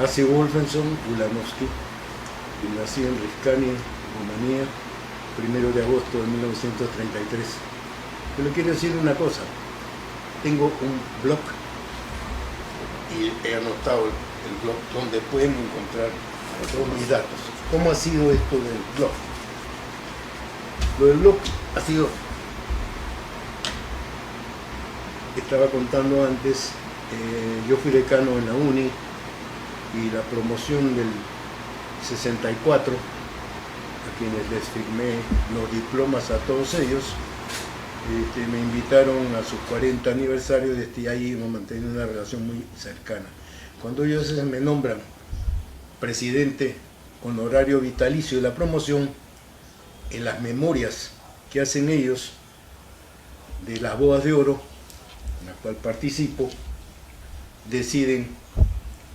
Asi Wolfenson Ulanowski, y nací en Riscani, Rumanía, 1 de agosto de 1933. Pero quiero decir una cosa, tengo un blog y he anotado el blog donde pueden encontrar todos mis datos. ¿Cómo ha sido esto del blog? Lo del blog ha sido, estaba contando antes, yo fui decano en la UNI y la promoción del 64, a quienes les firmé los diplomas a todos ellos, me invitaron a su 40 aniversario y ahí hemos mantenido una relación muy cercana. Cuando ellos me nombran presidente honorario vitalicio de la promoción, en las memorias que hacen ellos de las bodas de oro, en la cual participo, deciden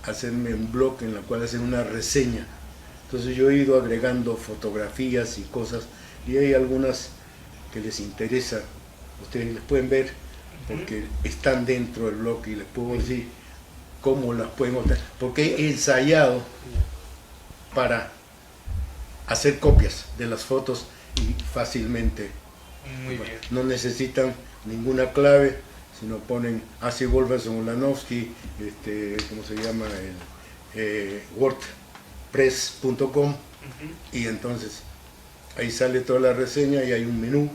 hacerme un blog en la cual hacen una reseña. Entonces yo he ido agregando fotografías y cosas, y hay algunas que les interesa, ustedes les pueden ver porque están dentro del blog y les puedo decir cómo las pueden obtener, porque he ensayado para hacer copias de las fotos y fácilmente. Muy bien. No necesitan ninguna clave, sino ponen Asi Wolfenson Ulanowski, ¿cómo se llama? WordPress.com, y entonces ahí sale toda la reseña y hay un menú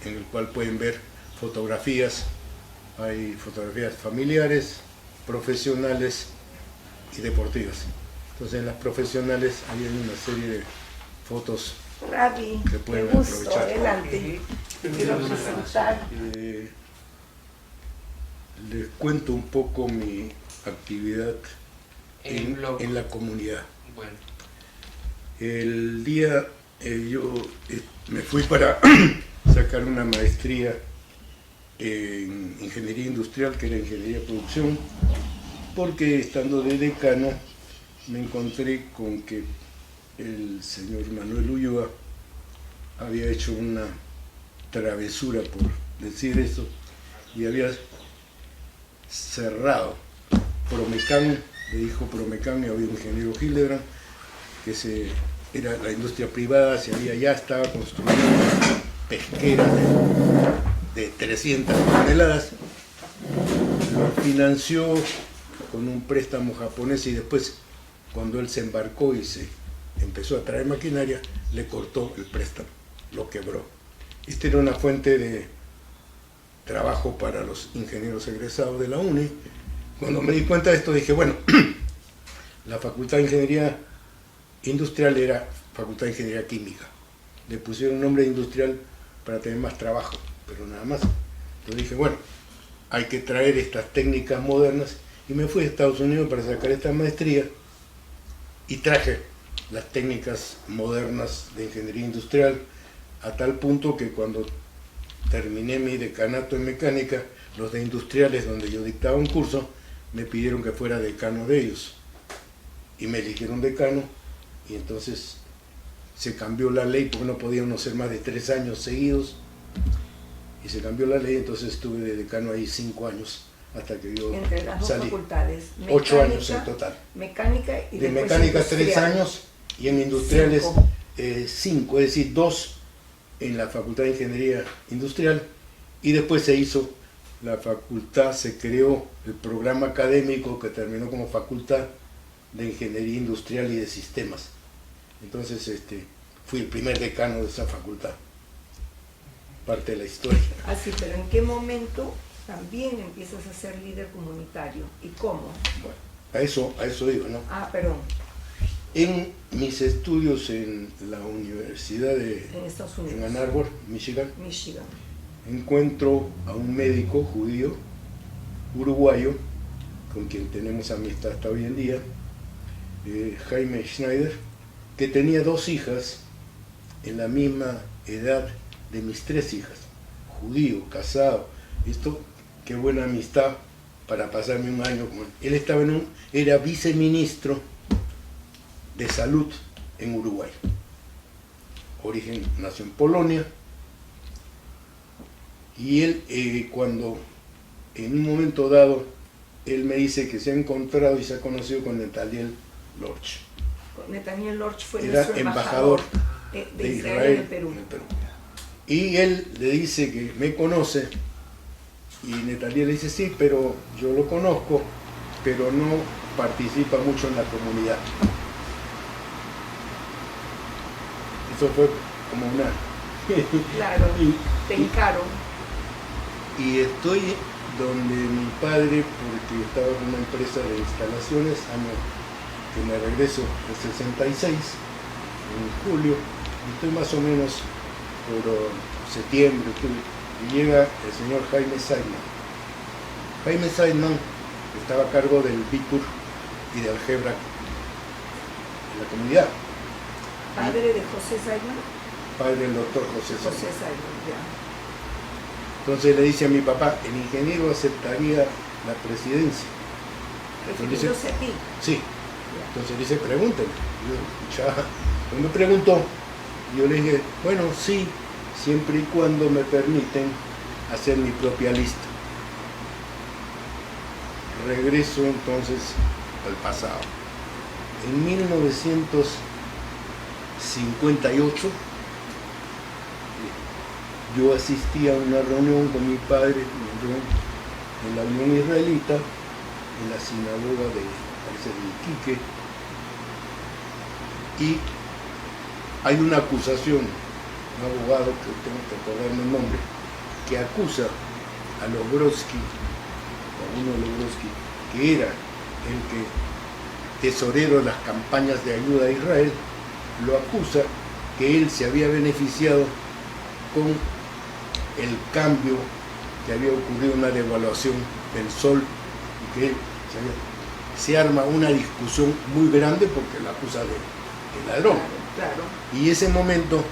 en el cual pueden ver fotografías. Hay fotografías familiares, profesionales y deportivas. Entonces en las profesionales hay una serie de fotos Ravi, que pueden qué gusto, aprovechar. adelante. Te quiero presentar. Les cuento un poco mi actividad en la comunidad. Bueno. El día yo me fui para sacar una maestría en ingeniería industrial, que era ingeniería de producción, porque estando de decano me encontré con que el señor Manuel Ulloa había hecho una travesura, por decir eso, y había cerrado Promecan, le dijo Promecan, y había un ingeniero Hildebrand, que era la industria privada, ya estaba construyendo una pesquera de 300 toneladas, lo financió con un préstamo japonés y después, cuando él se embarcó y se empezó a traer maquinaria, le cortó el préstamo, lo quebró. Esta era una fuente de trabajo para los ingenieros egresados de la UNI. Cuando me di cuenta de esto dije, bueno, la Facultad de Ingeniería Industrial era Facultad de Ingeniería Química. Le pusieron nombre de industrial para tener más trabajo, pero nada más. Entonces dije, bueno, hay que traer estas técnicas modernas, y me fui a Estados Unidos para sacar esta maestría y traje las técnicas modernas de ingeniería industrial, a tal punto que cuando terminé mi decanato en mecánica, los de industriales, donde yo dictaba un curso, me pidieron que fuera decano de ellos y me eligieron decano, y entonces se cambió la ley porque no podía uno ser más de 3 años seguidos, y se cambió la ley. Entonces estuve de decano ahí 5 años hasta que yo entre las dos salí. facultades, 8 años en total. Mecánica y de después mecánica industrial. 3 años, y en industriales 5, es decir, 2 en la Facultad de Ingeniería Industrial, y después se hizo la facultad, se creó el programa académico que terminó como Facultad de Ingeniería Industrial y de Sistemas. Entonces fui el primer decano de esa facultad, parte de la historia. Así, pero ¿en qué momento también empiezas a ser líder comunitario? ¿Y cómo? Bueno, a eso digo, ¿no? Ah, perdón. En mis estudios en la Universidad En Estados Unidos. en Ann Arbor, Michigan, Michigan. encuentro a un médico judío, uruguayo, con quien tenemos amistad hasta hoy en día, Jaime Schneider, que tenía 2 hijas en la misma edad de mis 3 hijas, judío, casado. Esto, qué buena amistad para pasarme un año con él. Él estaba era viceministro de salud en Uruguay. Origen, nació en Polonia, y él cuando en un momento dado él me dice que se ha encontrado y se ha conocido con Nathaniel Lorch. Nathaniel Lorch fue Era nuestro embajador de Israel en el Perú. Y él le dice que me conoce, y Nathaniel le dice, sí, pero yo lo conozco, pero no participa mucho en la comunidad. Eso fue como una... Claro, te encargo. Y estoy donde mi padre, porque estaba en una empresa de instalaciones, año que me regreso de 66, en julio, y estoy más o menos por septiembre, y llega el señor Jaime Seidman. Jaime Seidman estaba a cargo del BICUR y de álgebra en la comunidad. ¿Padre de José Seidman? Padre del doctor José Seidman. José Seidman, ya. Entonces le dice a mi papá, el ingeniero aceptaría la presidencia. Refiriéndose a ti. Sí. Entonces dice, pregúntele. Yo, ya, me preguntó, yo le dije, bueno, sí, siempre y cuando me permiten hacer mi propia lista. Regreso entonces al pasado. En 1958 yo asistí a una reunión con mi padre en la Unión Israelita, en la sinagoga de Iquique, y hay una acusación, un abogado que tengo que acordarme el nombre, que acusa a Lobrovsky, a uno de Lobrovsky, que era el que tesorero de las campañas de ayuda a Israel, lo acusa que él se había beneficiado con el cambio que había ocurrido, una devaluación del sol, y que él se arma una discusión muy grande porque la acusa de ladrón. Claro. Y ese momento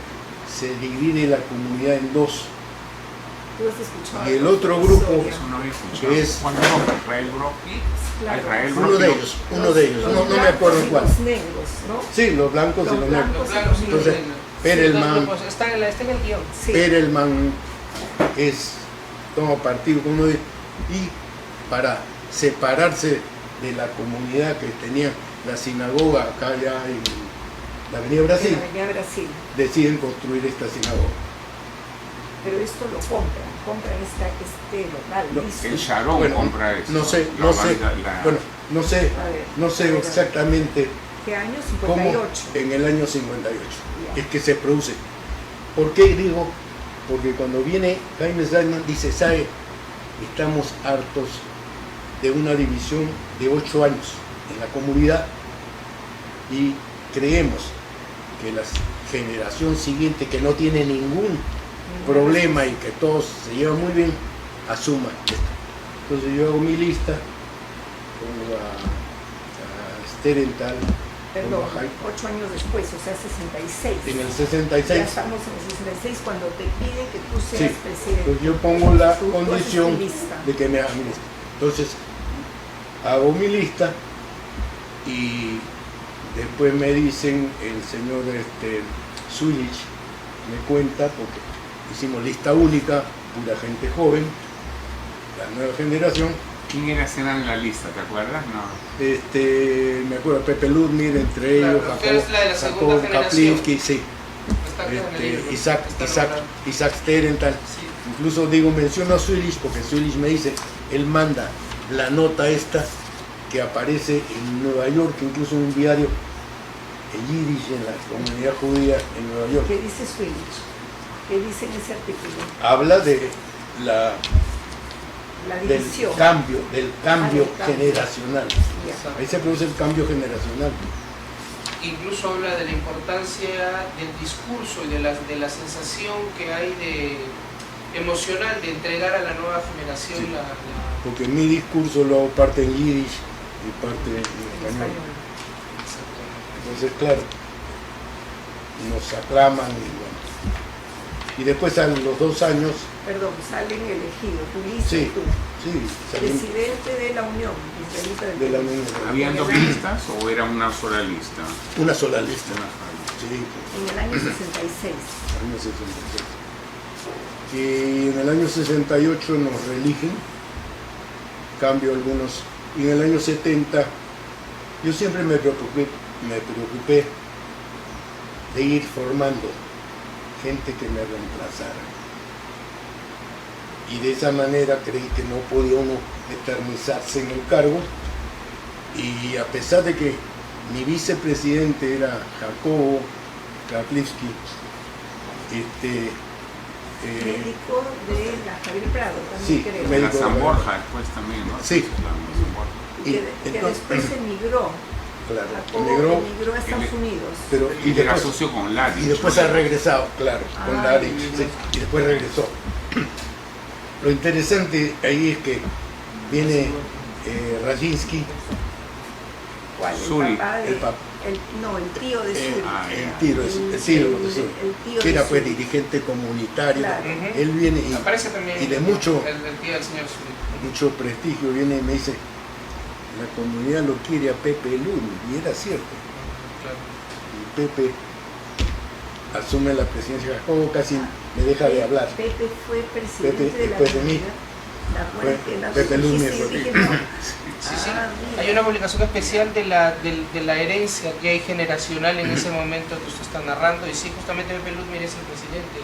se divide la comunidad en dos. ¿Tú has escuchado? Y el otro grupo, Eso no había escuchado. que es ¿Cuándo no? Israel Brocky. Claro. Israel uno Brocky. de ellos, no me acuerdo cuál. Los negros, ¿no? Sí, los blancos y los negros. blancos y los Claro, sí, negros. Entonces, Perelman, está en el guión. Sí. Perelman toma partido con uno de, y para separarse de la comunidad que tenía la sinagoga acá ya en la Avenida Brasil, En la Avenida Brasil. deciden construir esta sinagoga. Pero esto lo compran este local. No, listo. El Sharon Bueno, compra eso. no sé, La no sé, banda- la- bueno, no sé, A ver, no sé a ver, exactamente ¿qué año? cómo 58. en el año 58 Ya. es que se produce. ¿Por qué digo? Porque cuando viene Jaime Seidman dice, ¿sabe? Estamos hartos de una división de 8 años en la comunidad y creemos que la generación siguiente, que no tiene ningún problema y que todos se llevan muy bien, asuma esto. Entonces yo hago mi lista, pongo a Sterenthal, Perdón, pongo a Jaime, 8 años después, o sea, 66. en el Ya 66. estamos en el 66 cuando te piden que tú Sí, seas presidente. entonces yo pongo la Tú haces condición tu lista. de que me hagan mi lista. Entonces hago mi lista y después me dicen, el señor Zulich me cuenta, porque hicimos lista única, pura gente joven, la nueva generación. ¿Quiénes eran en la lista? ¿Te acuerdas? No. Me acuerdo Pepe Ludmir, entre Claro, ellos, que es la de la segunda Jacob generación. Kaplinski, sí, Está acá en el libro. Isaac Sterenthal. Sí. Incluso digo, menciono a Zulich porque Zulich me dice, él manda la nota esta que aparece en Nueva York, incluso en un diario en yiddish en la comunidad judía en Nueva York. ¿Qué dice Swillich? ¿Qué dice en ese artículo? Habla de La del división. cambio del cambio. generacional. Ya. Ahí se produce el cambio generacional. Incluso habla de la importancia del discurso y de la sensación que hay emocional de entregar a la nueva generación Sí. la Porque mi discurso lo hago parte en yiddish y parte en En español. español. Entonces, claro, nos aclaman y bueno. Y después a los 2 años, Perdón, salen elegidos, tú lista sí, y tú. sí, salimos Presidente de la Unión Israelita del de la Perú. Unión Europea. ¿Habían dos listas o era una sola lista? Una sola lista. Una sola. Sí, En el año 66. año 66. Y en el año 68 nos reeligen, cambio algunos Y en el año 70 yo siempre me preocupé de ir formando gente que me reemplazara. Y de esa manera creí que no podía uno eternizarse en el cargo. Y a pesar de que mi vicepresidente era Jacobo Kaplivsky, médico de la Javier Prado también, sí, creo. De la San Borja después también, ¿no? Sí. Y que después emigró. Claro, emigró a Estados Unidos. Pero, Y era socio con Larry. Y después ha regresado, claro, con Larry, sí, y después regresó. Lo interesante ahí es que viene Rajinsky, ¿Cuál? Suri, El papá el tío de Suri. el tío que era pues dirigente comunitario. Claro. Él viene Aparece también y de mucho el tío del señor Suri. mucho prestigio, viene y me dice, la comunidad lo quiere a Pepe Luni, y era cierto. Claro. Y Pepe asume la presidencia de Jacobo, casi me deja de hablar. Pepe fue presidente de la después de mí. comunidad. Pepe Luni Sí, fue. dije, no. Sí, sí. Mira. Hay una publicación especial de la herencia que hay generacional en ese momento que usted está narrando, y sí, justamente Pepe Ludmir es el presidente.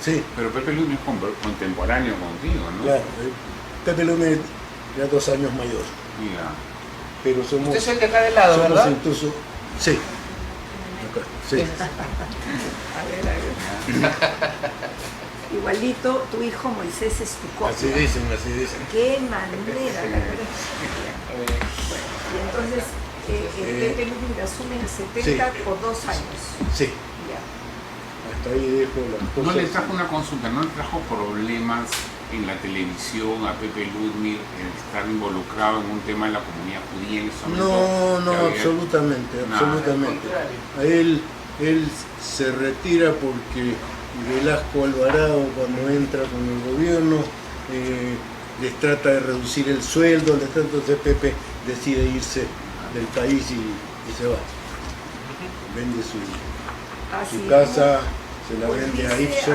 Sí, Pero Pepe Luni es contemporáneo contigo, ¿no? claro. Pepe Luni era 2 años mayor, Mira. pero somos... Usted es el de acá de lado, somos ¿verdad? incluso... Sí. Acá, sí. A ver. Igualito tu hijo Moisés es tu copia. Así dicen. Qué manera, la verdad. Y entonces Pepe Ludwig asume en el 70 Sí. por 2 años. Sí, Ya. hasta ahí dejo las No cosas. le trajo una consulta, no le trajo problemas en la televisión a Pepe Ludmir estar involucrado en un tema de la comunidad judía en ese momento. No, Que había- absolutamente. Al contrario. A él se retira porque Velasco Alvarado, cuando entra con el gobierno, les trata de reducir el sueldo, entonces Pepe decide irse del país y se va. Vende su Así casa, se la vende a Ipso.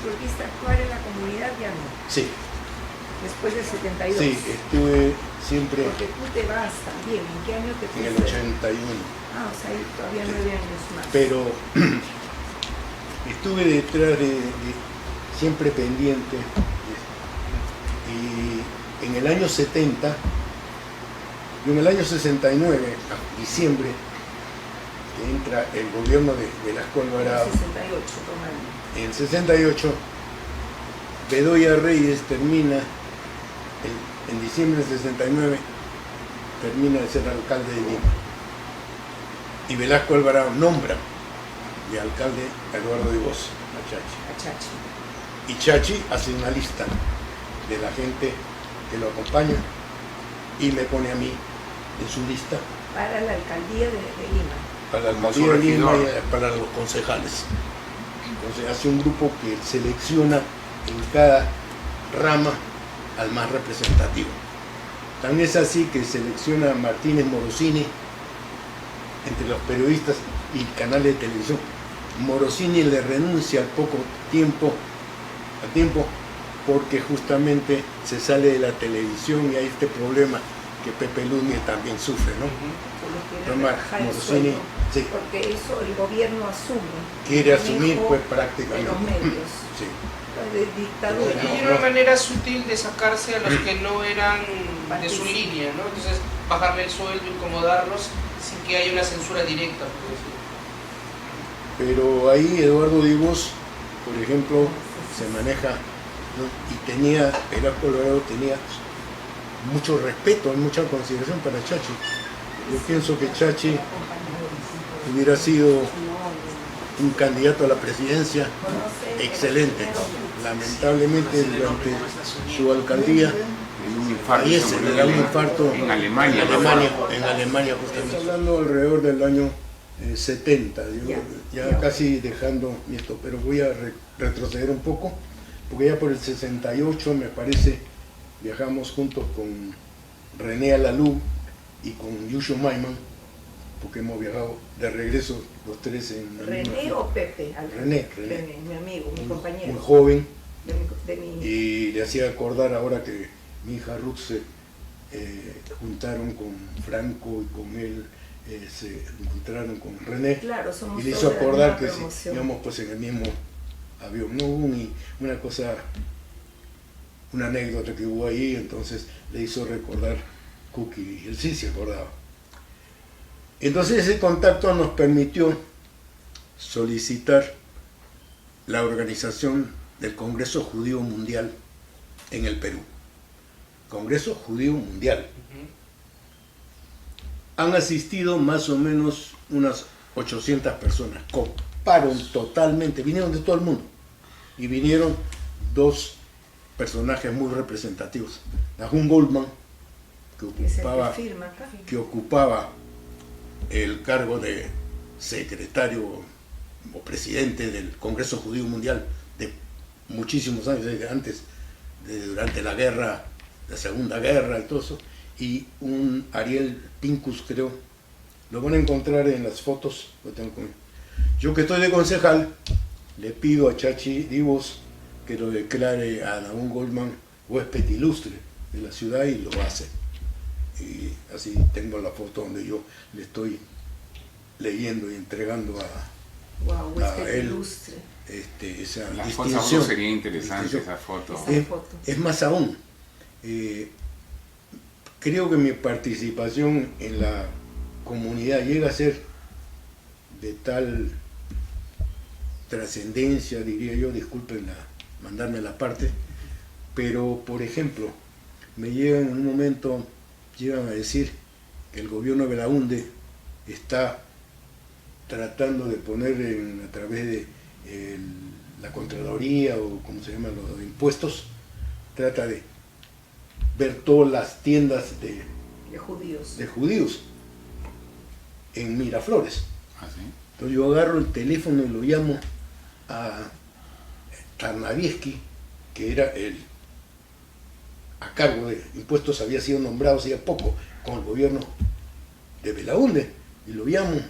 Volviste a actuar en la comunidad, ya no. Sí, Después del 72. sí, estuve siempre Porque tú te vas también. ¿En qué año te en el fuiste? 81. Ah, o sea, hay todavía 9 años más. Pero estuve detrás de siempre pendiente, y en el año 70 y en el año 69, a diciembre, que entra el gobierno de Velasco Alvarado, 68, tomando. en el 68 Bedoya Reyes termina, en diciembre del 69, termina de ser alcalde de Lima. Y Velasco Alvarado nombra de alcalde a Eduardo Dibós, a Chachi. A Chachi. Y Chachi hace una lista de la gente que lo acompaña y me pone a mí en su lista Para la alcaldía de Lima. para la Como alcaldía de su Lima regidor. y para los concejales. Entonces hace un grupo que selecciona en cada rama al más representativo. También es así que selecciona a Martínez Morosini entre los periodistas y canales de televisión. Morosini le renuncia al poco tiempo, porque justamente se sale de la televisión y hay este problema que Pepe Luni también sufre, ¿no? Que le quiere Tomar rebajar el Morosini, sueldo, sí, porque eso el gobierno asume. quiere el asumir manejo pues de prácticamente. los medios, Sí. de dictadura. No, Y una manera sutil de sacarse a los que no eran de su Partícipe. línea, ¿no? Entonces, bajarle el sueldo, incomodarlos, sin que haya una censura directa, por decirlo. Pero ahí Eduardo Dibós, por ejemplo, se maneja, ¿no? Y Velasco Alvarado tenía mucho respeto y mucha consideración para Chachi. Yo pienso que Chachi hubiera sido un candidato a la presidencia excelente. Lamentablemente durante su alcaldía Le dio un infarto, fallece, se le murió da un infarto en Alemania. en Alemania justamente. Estamos hablando alrededor del año 70, digo, ya casi dejando esto, pero voy a retroceder un poco, porque ya por el 68 me parece viajamos juntos con René Alalú y con Yusho Maiman, porque hemos viajado de regreso los tres en la ¿René misma- o Pepe? René. Mi amigo, mi compañero. muy joven, de mi y le hacía acordar ahora que mi hija Ruth juntaron con Franco y con él, se encontraron con René, Claro, somos y le hizo todos de la acordar misma que si promoción. íbamos pues en el mismo avión. No hubo una cosa, una anécdota que hubo ahí, entonces le hizo recordar Cookie, y él sí se acordaba. Entonces ese contacto nos permitió solicitar la organización del Congreso Judío Mundial en el Perú. Congreso Judío Mundial. Han asistido más o menos unas 800 personas. Coparon totalmente, vinieron de todo el mundo. Y vinieron dos personajes muy representativos. Nahum Goldman, Que es el que firma acá. que ocupaba el cargo de secretario o presidente del Congreso Judío Mundial de muchísimos años, desde antes, durante la guerra, la Segunda Guerra y todo eso, y un Ariel Pincus, creo, lo van a encontrar en las fotos, lo tengo conmigo. Yo que estoy de concejal, le pido a Chachi Divos que lo declare a Nahum Goldman huésped ilustre de la ciudad, y lo hace. Y así tengo la foto donde yo le estoy leyendo y entregando Wow, a huésped él ilustre. esa La distinción. foto sería interesante, Distinción. esa foto. Esa foto. Es más aún, creo que mi participación en la comunidad llega a ser de tal trascendencia, diría yo, disculpen mandarme la parte, pero por ejemplo, me llegan en un momento, llegan a decir que el gobierno de Belaúnde está tratando de poner a través de la Contraloría, o como se llaman los impuestos, trata de ver todas las tiendas de judíos en Miraflores. ¿Ah, sí? Entonces yo agarro el teléfono y lo llamo a Tarnavieski, que era a cargo de impuestos, había sido nombrado hacía poco con el gobierno de Belaúnde, y lo llamo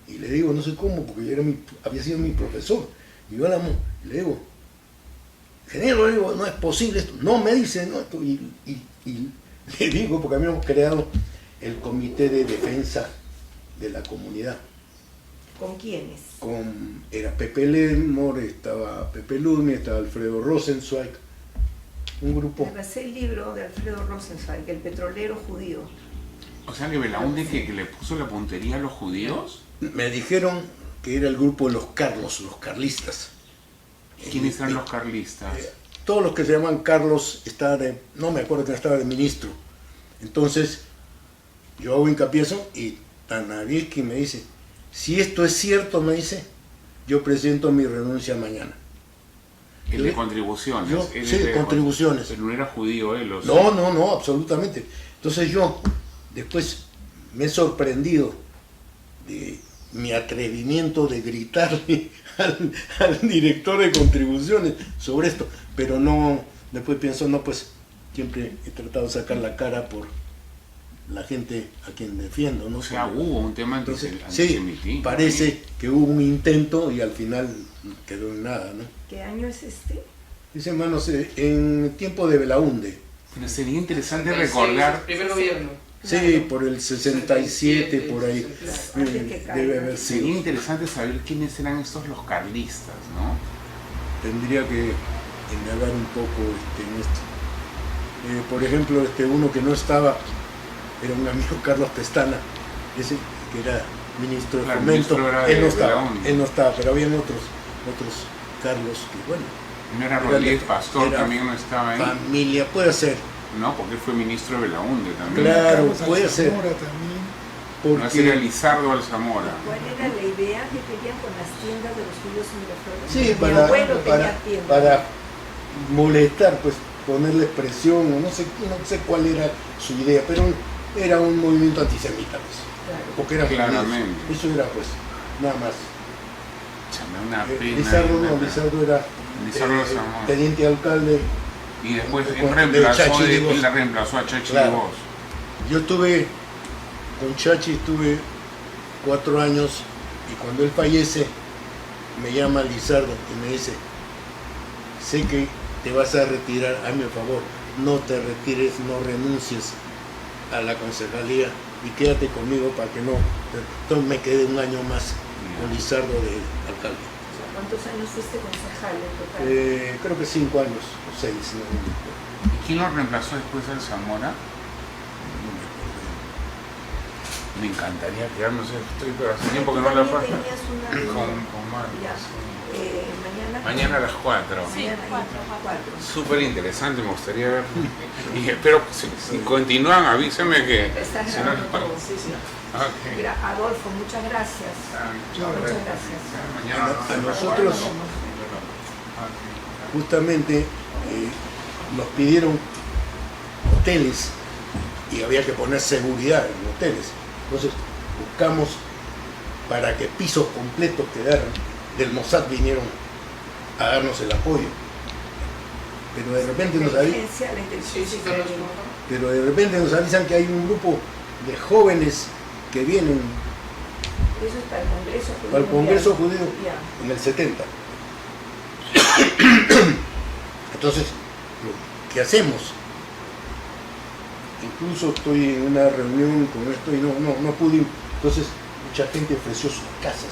y le digo, no sé cómo, porque había sido mi profesor, y yo llamo y le digo, ingeniero, le digo, no es posible esto, no me dice, no, y le digo, porque habíamos creado el Comité de Defensa de la Comunidad. ¿Con quiénes? Era Pepe Lemor, estaba Pepe Ludmi, estaba Alfredo Rosenzweig, un grupo. Me pasé el libro de Alfredo Rosenzweig, El petrolero judío. O sea, que Belaúnde que le puso la puntería a los judíos. Me dijeron que era el grupo de los Carlos, los carlistas. ¿Quiénes eran los carlistas? Todos los que se llaman Carlos, no me acuerdo quién estaba de ministro. Entonces, yo hago hincapié en eso, y Tarnavieski me dice, si esto es cierto, me dice, yo presento mi renuncia mañana. El de contribuciones. Sí, de contribuciones. Pero no era judío él, No, absolutamente. Entonces yo después me he sorprendido de mi atrevimiento de gritarle al director de contribuciones sobre esto, pero no, después pienso, no, pues siempre he tratado de sacar la cara por la gente a quien defiendo, ¿no? O sea, hubo un tema Entonces, antisemitismo. sí, parece que hubo un intento y al final quedó en nada, ¿no? ¿Qué año es este? Dice, hermanos, en tiempo de Belaúnde. Pero sería interesante recordar. Primer gobierno. Sí, Claro. por el 67, por ahí. Claro, antes que caiga. Debe haber sido. Sería interesante saber quiénes eran estos los carlistas, ¿no? Tendría que indagar un poco en esto. Por ejemplo, uno que no estaba, era un amigo, Carlos Pestana, ese que era ministro de Claro, Fomento. ministro era Él no de estaba, Belaúnde. él no estaba, pero habían otros Carlos que, bueno, No era Era Rodríguez de- Pastor, era también no estaba ahí. familia, puede ser, No, porque él fue ministro de Belaúnde también. Claro, Carlos puede ser. Alzamora también. No, ese era porque Lizardo Alzamora. ¿Cuál era la idea que querían con las tiendas de los judíos en Miraflores? sí, Mi abuelo tenía tiendas. para molestar, pues ponerle presión, o no sé cuál era su idea, pero era un movimiento antisemita, pues, Claro. porque era Claramente. judíos. Eso era, pues, nada más. Chame, una pena. Lizardo era Lizardo Alzamora. teniente alcalde. Y después de él reemplazó, Chachi Divos. él la reemplazó a Chachi Claro. Divos. Yo con Chachi estuve 4 años, y cuando él fallece me llama Lizardo y me dice, sé que te vas a retirar, hazme el favor, no te retires, no renuncies a la concejalía y quédate conmigo para que no. Entonces me quedé un año más con Lizardo de alcalde. ¿Cuántos años fuiste concejal en total? Creo que 5 años o 6. No me acuerdo. ¿Y quién lo reemplazó después del Zamora? No me acuerdo. Me encantaría quedarme, no sé, pero hace tiempo que no la paso. Tenías una... Con Marcos. Ya. Mañana... Mañana a las 4. Mañana a las 4. Súper interesante, me gustaría ver. Y espero que si continúan, avísenme que. Estás si no, grabando todo, sí, sí. Okay. Adolfo, muchas gracias. Muchas gracias. Mañana A nosotros justamente nos pidieron hoteles y había que poner seguridad en hoteles. Entonces buscamos para que pisos completos quedaran. Del Mossad vinieron a darnos el apoyo. Pero de repente nos avisan, que hay un grupo de jóvenes que vienen eso es para el Congreso Judío. Para el Congreso Judío Ya. en el 70. Entonces, ¿qué hacemos? Incluso estoy en una reunión con esto y no pude. Entonces, mucha gente ofreció sus casas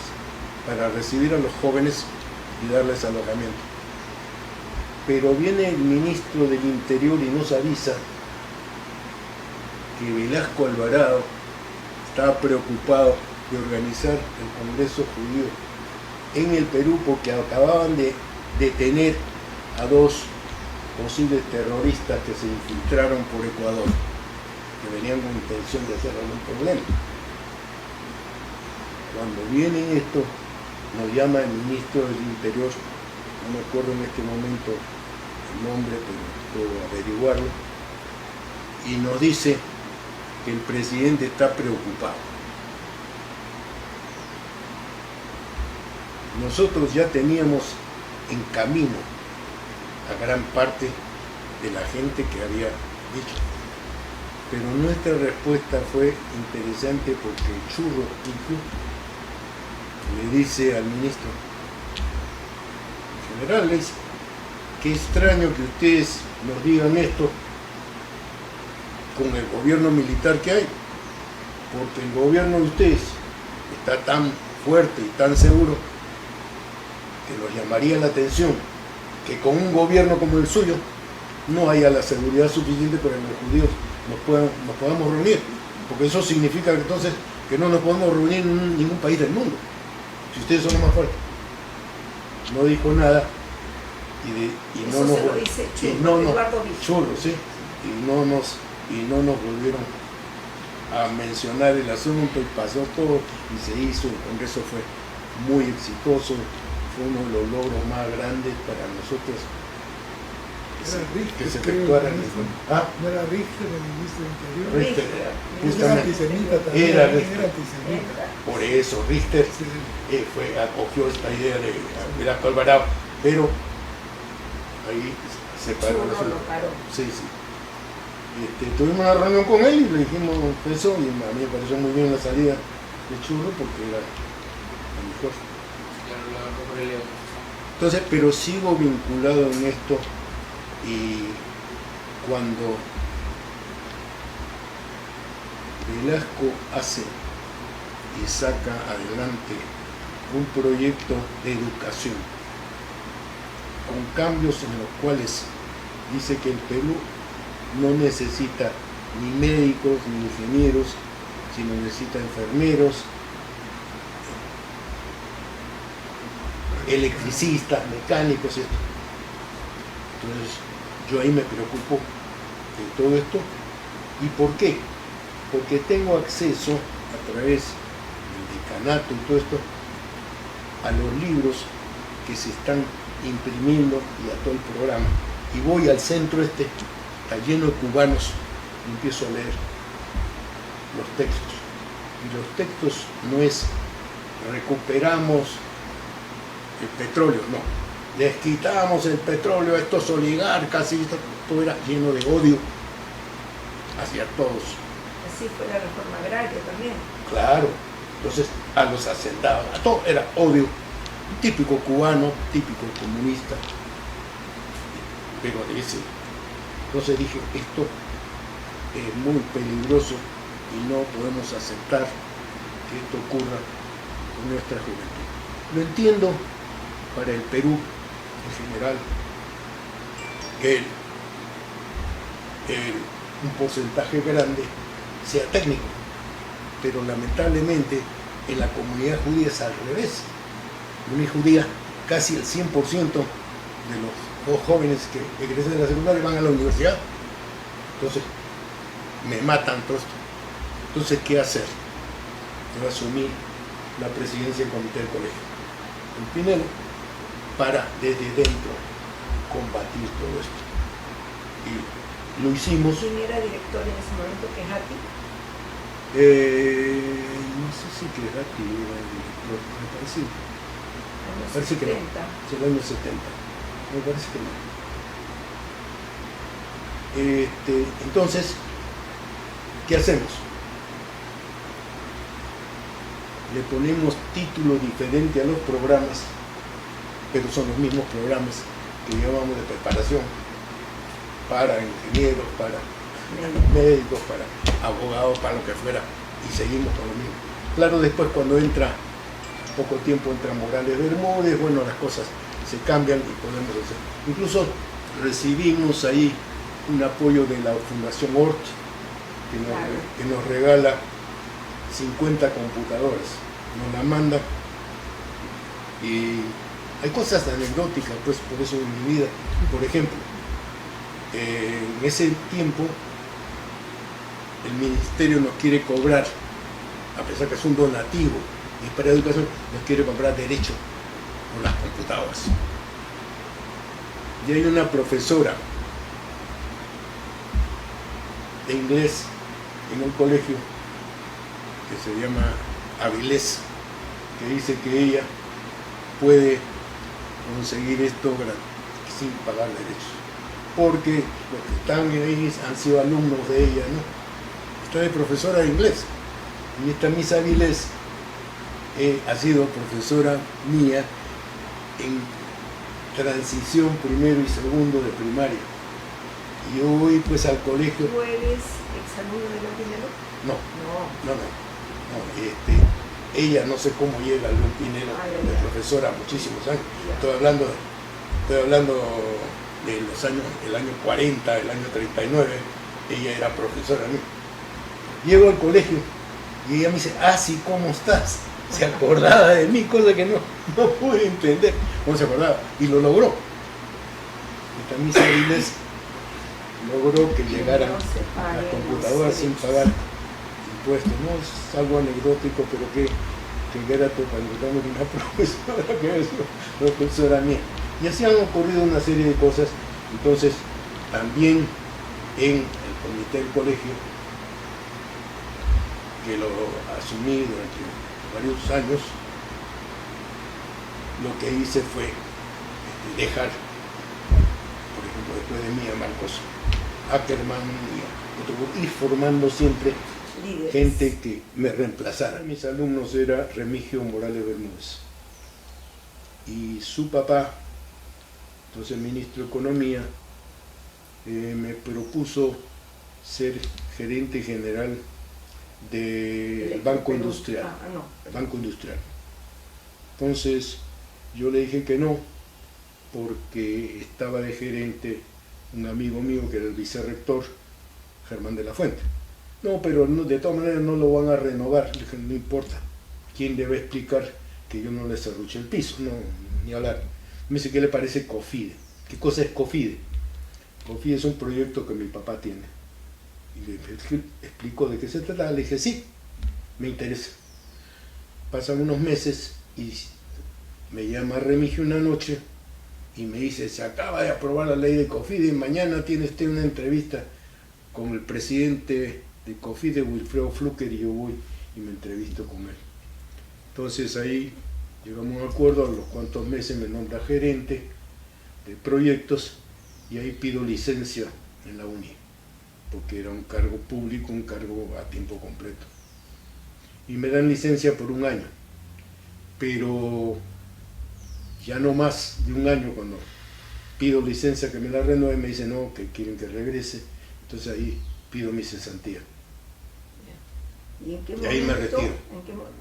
para recibir a los jóvenes y darles alojamiento. Pero viene el ministro del Interior y nos avisa que Velasco Alvarado estaba preocupado de organizar el Congreso Judío en el Perú porque acababan de detener a 2 posibles terroristas que se infiltraron por Ecuador, que venían con intención de hacer algún problema. Cuando viene esto, nos llama el ministro del Interior, no me acuerdo en este momento el nombre, pero puedo averiguarlo, y nos dice que el presidente está preocupado. Nosotros ya teníamos en camino a gran parte de la gente que había dicho, pero nuestra respuesta fue interesante porque el Churro le dice al ministro, general, le dice, qué extraño que ustedes nos digan esto con el gobierno militar que hay, porque el gobierno de ustedes está tan fuerte y tan seguro que nos llamaría la atención que con un gobierno como el suyo no haya la seguridad suficiente para que los judíos nos podamos reunir, porque eso significa que entonces que no nos podemos reunir en ningún país del mundo, si ustedes son los más fuertes. No dijo nada y no nos volvieron a mencionar el asunto y pasó todo y se hizo. El Congreso fue muy exitoso, fue uno de los logros más grandes para nosotros que se efectuaran. ¿No era Richter el ministro del Interior? Richter, Era justamente. antisemita también. Era Antisemita. Por eso Richter acogió esta idea de Velasco Alvarado, pero ahí se paró. Sí. Tuvimos una reunión con él y le dijimos eso, y a mí me pareció muy bien la salida de Churro porque era la mejor. Entonces, pero sigo vinculado en esto, y cuando Velasco hace y saca adelante un proyecto de educación con cambios en los cuales dice que el Perú no necesita ni médicos ni ingenieros, sino necesita enfermeros, electricistas, mecánicos, esto. Entonces yo ahí me preocupo de todo esto. ¿Y por qué? Porque tengo acceso a través del decanato y todo esto a los libros que se están imprimiendo y a todo el programa. Y voy al centro está lleno de cubanos y empiezo a leer los textos. Y los textos no es recuperamos el petróleo, no. Les quitamos el petróleo a estos oligarcas y todo era lleno de odio hacia todos. Así fue la reforma agraria también. Claro, entonces a los hacendados, a todo era odio, típico cubano, típico comunista, pero de ese Entonces dije, esto es muy peligroso y no podemos aceptar que esto ocurra con nuestra juventud. Lo entiendo para el Perú en general, que un porcentaje grande sea técnico, pero lamentablemente en la comunidad judía es al revés. En la comunidad judía casi el 100% de los jóvenes que egresan de la secundaria van a la universidad. Entonces me matan todo esto. Entonces, ¿qué hacer? Yo asumí la presidencia del comité del colegio en Pinelo para desde dentro combatir todo esto. Y lo hicimos. ¿Quién era director en ese momento? ¿Quejati? No sé si Quejati era el director, me parece. Me parece que no. Es el año 70. Me parece que no. Entonces, ¿qué hacemos? Le ponemos título diferente a los programas, pero son los mismos programas que llevamos de preparación para ingenieros, para médicos, para abogados, para lo que fuera, y seguimos con lo mismo. Claro, después cuando entra, poco tiempo entra Morales Bermúdez, bueno, las cosas se cambian y podemos hacer. Incluso recibimos ahí un apoyo de la Fundación Hort, que nos regala 50 computadoras, nos la manda, y hay cosas anecdóticas, pues por eso en mi vida. Por ejemplo, en ese tiempo el ministerio nos quiere cobrar, a pesar que es un donativo y para educación, nos quiere comprar derecho por las computadoras. Y hay una profesora de inglés en un colegio que se llama Avilés, que dice que ella puede conseguir esto sin pagar derechos, porque los que están ahí han sido alumnos de ella, ¿no? Está de profesora de inglés, y esta Miss Avilés ha sido profesora mía en transición primero y segundo de primaria. Y yo voy pues al colegio. ¿Tú eres exalumno de León Pinelo? No. No. Ella no sé cómo llega a León Pinelo, de profesora muchísimos años. Estoy hablando de los años, el año 40, el año 39, ella era profesora mía. Llego al colegio y ella me dice, sí, ¿cómo estás? Se acordaba de mí, cosa que no pude entender cómo se acordaba, y lo logró. Y también Avilés logró que llegaran las computadoras sin pagar impuestos, ¿no? Es algo anecdótico, pero que grato para encontrarme una profesora que es profesora mía. Y así han ocurrido una serie de cosas. Entonces, también en el comité del colegio, que lo asumí durante varios años, lo que hice fue dejar, por ejemplo, después de mí a Marcos Ackerman y otro grupo, ir formando siempre líderes, gente que me reemplazara. Mis alumnos era Remigio Morales Bermúdez y su papá, entonces ministro de Economía, me propuso ser gerente general del Banco Industrial. Banco Industrial. Entonces yo le dije que no, porque estaba de gerente un amigo mío que era el vicerrector, Germán de la Fuente. No, pero no, de todas maneras no lo van a renovar. Le dije, no importa. ¿Quién debe explicar que yo no le serruché el piso? No, ni hablar. Me dice, ¿qué le parece COFIDE? ¿Qué cosa es COFIDE? COFIDE es un proyecto que mi papá tiene. Y le explicó de qué se trataba. Le dije, sí, me interesa. Pasan unos meses y me llama Remigio una noche y me dice, se acaba de aprobar la ley de COFIDE y mañana tiene usted una entrevista con el presidente de COFIDE, Wilfredo Flucker, y yo voy y me entrevisto con él. Entonces ahí llegamos a un acuerdo, a los cuantos meses me nombra gerente de proyectos y ahí pido licencia en la UNI, porque era un cargo público, un cargo a tiempo completo. Y me dan licencia por un año, pero ya no más de un año cuando pido licencia que me la renueve, me dicen no, que quieren que regrese, entonces ahí pido mi cesantía. ¿Y en qué Y momento? ahí me retiro.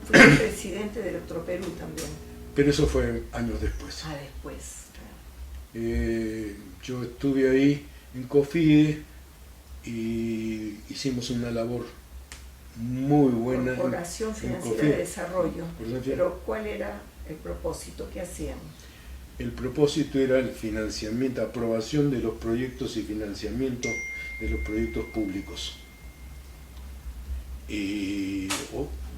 Fui presidente de Electroperú también. Pero eso fue años después. Ah, después. Claro. Yo estuve ahí en COFIDE y hicimos una labor muy buena. Corporación en Financiera COFIDE. de Desarrollo. Corporación. Pero ¿cuál era el propósito? ¿Qué hacían? El propósito era el financiamiento, aprobación de los proyectos y financiamiento de los proyectos públicos. Y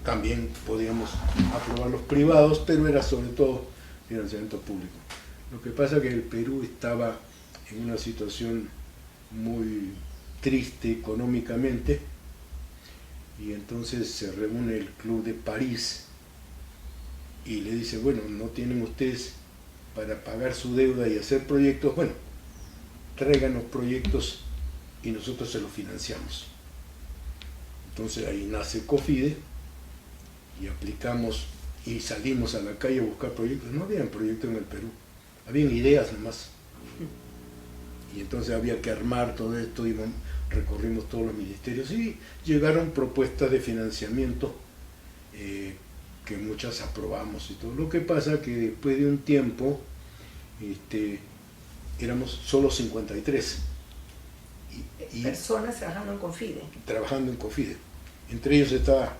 también podíamos aprobar los privados, pero era sobre todo financiamiento público. Lo que pasa es que el Perú estaba en una situación muy triste económicamente y entonces se reúne el Club de París y le dice, bueno, no tienen ustedes para pagar su deuda y hacer proyectos, bueno, traigan los proyectos y nosotros se los financiamos. Entonces ahí nace COFIDE y aplicamos y salimos a la calle a buscar proyectos. No habían proyectos en el Perú, habían ideas nomás. Y entonces había que armar todo esto, y recorrimos todos los ministerios y llegaron propuestas de financiamiento que muchas aprobamos y todo. Lo que pasa que después de un tiempo éramos solo 53 y personas trabajando en COFIDE. trabajando en COFIDE. Entre ellos estaba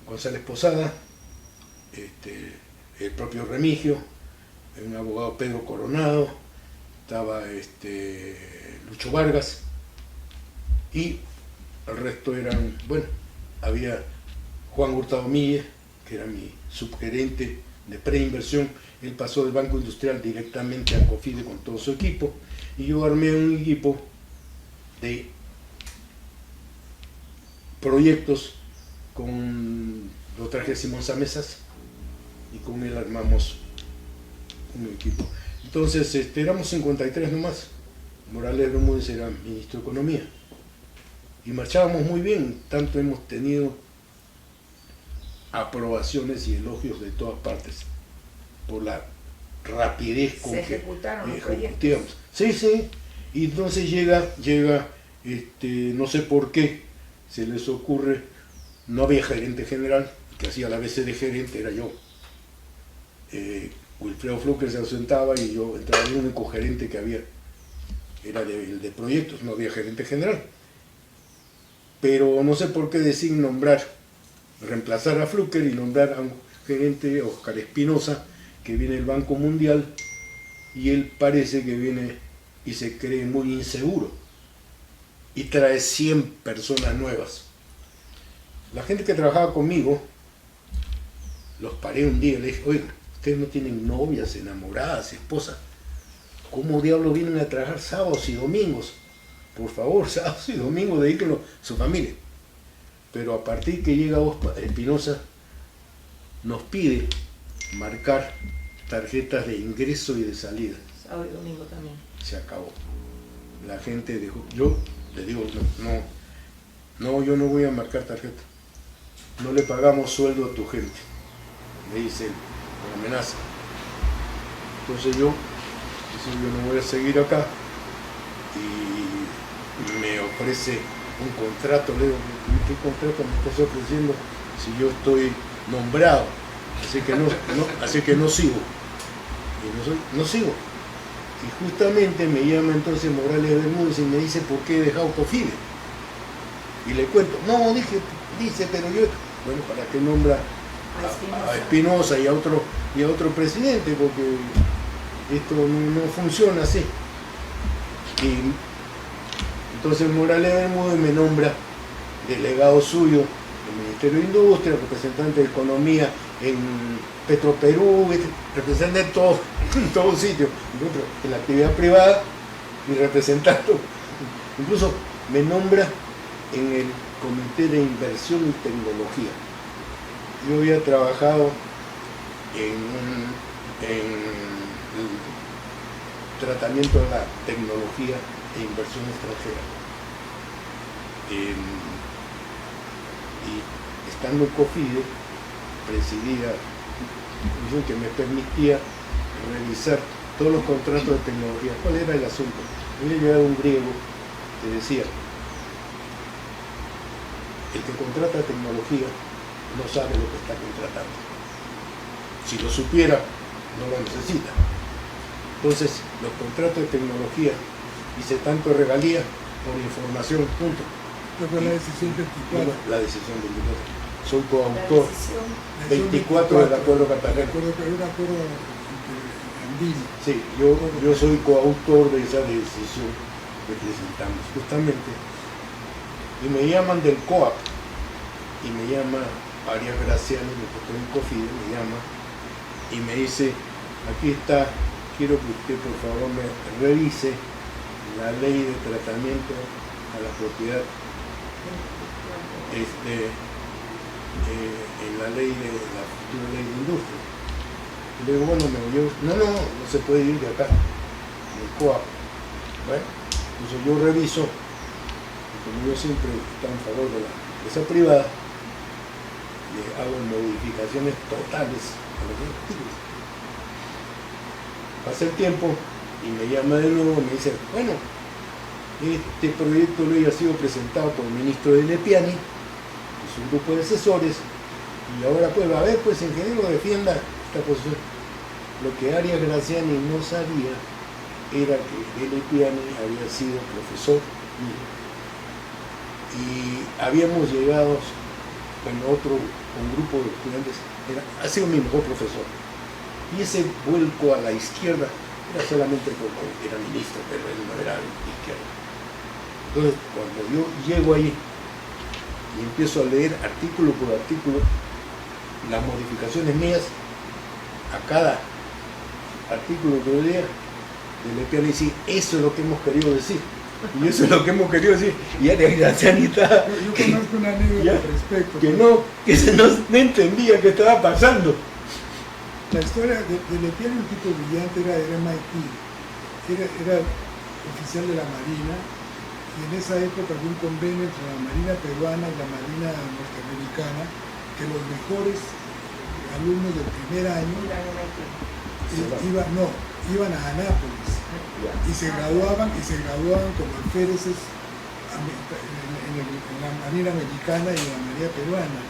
González Posada, el propio Remigio, un abogado Pedro Coronado, estaba Lucho Vargas y el resto eran, bueno, había Juan Hurtado Mille, que era mi subgerente de preinversión. Él pasó del Banco Industrial directamente a COFIDE con todo su equipo y yo armé un equipo de proyectos lo traje Simón Samesas y con él armamos un equipo. Entonces éramos 53 nomás. Morales Bermúdez era ministro de Economía y marchábamos muy bien, tanto hemos tenido aprobaciones y elogios de todas partes por la rapidez con Se que ejecutaron los ejecutábamos. proyectos. Sí, y entonces llega, no sé por qué se les ocurre, no había gerente general, que hacía la veces de gerente era yo. Wilfredo Fluker se ausentaba y yo entraba, el único gerente que había era el de proyectos, no había gerente general. Pero no sé por qué deciden reemplazar a Fluker y nombrar a un gerente, Oscar Espinosa, que viene del Banco Mundial, y él parece que viene y se cree muy inseguro y trae 100 personas nuevas. La gente que trabajaba conmigo, los paré un día y le dije, oigan, ustedes no tienen novias, enamoradas, esposas, ¿cómo diablos vienen a trabajar sábados y domingos? Por favor, sábados y domingos dedíquenlo a su familia. Pero a partir que llega Espinosa, nos pide marcar tarjetas de ingreso y de salida. Sábado y domingo también. Se acabó. La gente dejó. Yo le digo, no, yo no voy a marcar tarjeta. No le pagamos sueldo a tu gente. Me dice él, con amenaza. Entonces yo no voy a seguir acá. Y me ofrece un contrato. Le digo, ¿qué contrato me estás ofreciendo si yo estoy nombrado? Así que no sigo. Y no sigo. Y justamente me llama entonces Morales Bermúdez y me dice por qué he dejado COFIDE. Y le cuento, no, dice, pero yo, bueno, ¿para qué nombra a Espinosa y a otro presidente? Porque esto no funciona así. Y entonces Morales Bermúdez me nombra delegado suyo del Ministerio de Industria, representante de Economía en Petroperú, representante en todo sitio, en la actividad privada y representando. Incluso me nombra en el Comité de Inversión y Tecnología. Yo había trabajado en el tratamiento de la tecnología e inversión extranjera. Y estando en COFIDE, presidía que me permitía revisar todos los contratos de tecnología. ¿Cuál era el asunto? Había llegado un griego que decía, el que contrata tecnología no sabe lo que está contratando. Si lo supiera, no lo necesita. Entonces, los contratos de tecnología, dice tanto regalía por información, punto. Esta fue la decisión 24. La decisión 24. Soy coautor La decisión 24 del acuerdo cartagena. Era un acuerdo andino. Sí, yo soy coautor de esa decisión que presentamos justamente. Y me llaman del COAP, y me llama Arias Graciano, mi doctor en COFIDE, me llama y me dice, aquí está, quiero que usted por favor me revise la ley de tratamiento a la propiedad en la ley de la futura ley de industria. Y le digo, bueno, me llevo, no se puede ir de acá, del COAP. Bueno, entonces yo reviso, y como yo siempre estoy en favor de la empresa privada, le hago modificaciones totales a los artículos. Pasa el tiempo y me llama de nuevo y me dice, bueno, este proyecto de ley ha sido presentado por el ministro de Lepiani y su grupo de asesores, y ahora pues va a ver, pues ingeniero, defienda esta posición. Lo que Arias Graciani no sabía era que Lepiani había sido profesor mío, y habíamos llegado con un grupo de estudiantes, ha sido mi mejor profesor, y ese vuelco a la izquierda era solamente porque era ministro, pero él no era de izquierda. Entonces, cuando yo llego ahí y empiezo a leer artículo por artículo las modificaciones mías a cada artículo que yo lea, de Lepiani, decir, eso es lo que hemos querido decir. Y eso es lo que hemos querido decir. Y Arias Graciani está... Yo conozco una anécdota al respecto. Que no entendía qué estaba pasando. La historia de Lepiani, un tipo brillante, era MIT. Era oficial de la Marina, y en esa época había un convenio entre la Marina peruana y la Marina norteamericana, que los mejores alumnos del primer año iban a Anápolis y se graduaban como alféreces en la Marina Mexicana y en la Marina Peruana.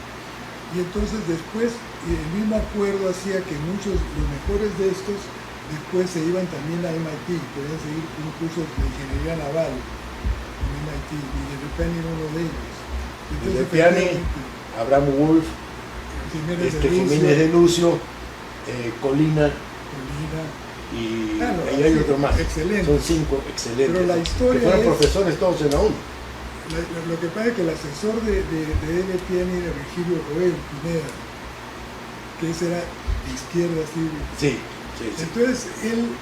Y entonces después el mismo acuerdo hacía que muchos, los mejores de estos, después se iban también a MIT, podían seguir un curso de ingeniería naval en MIT, y de Lepiani era uno de ellos. Entonces, Lepiani, Abraham Wolf, Jiménez de Lucio, Colina y ahí hay otro más. Excelente. Son 5 excelentes. Pero la historia que fueron es, profesores todos en la UNA. Lo que pasa es que el asesor de Lepiani era Virgilio Roel Pineda, que ese era de izquierda, así. Sí. Entonces él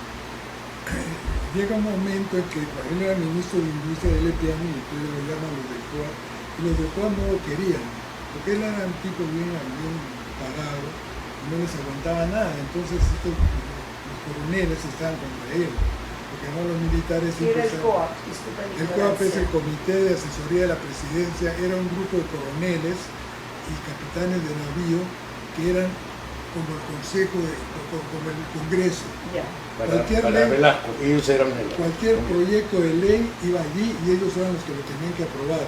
llega un momento en que él era ministro de Industria de Lepiani, y entonces lo llaman los del COA, y los del COA no lo querían, porque él era un tipo bien pagado y no les aguantaba nada. Entonces los coroneles estaban contra él, porque no los militares ¿Qué siempre era el COAP? Disculpa la el COAP es el ignorancia. Comité de Asesoría de la Presidencia, era un grupo de coroneles y capitanes de navío que eran como el Consejo, como el Congreso. Ya. Para ley, Velasco, ellos eran cualquier proyecto de ley iba allí y ellos eran los que lo tenían que aprobar.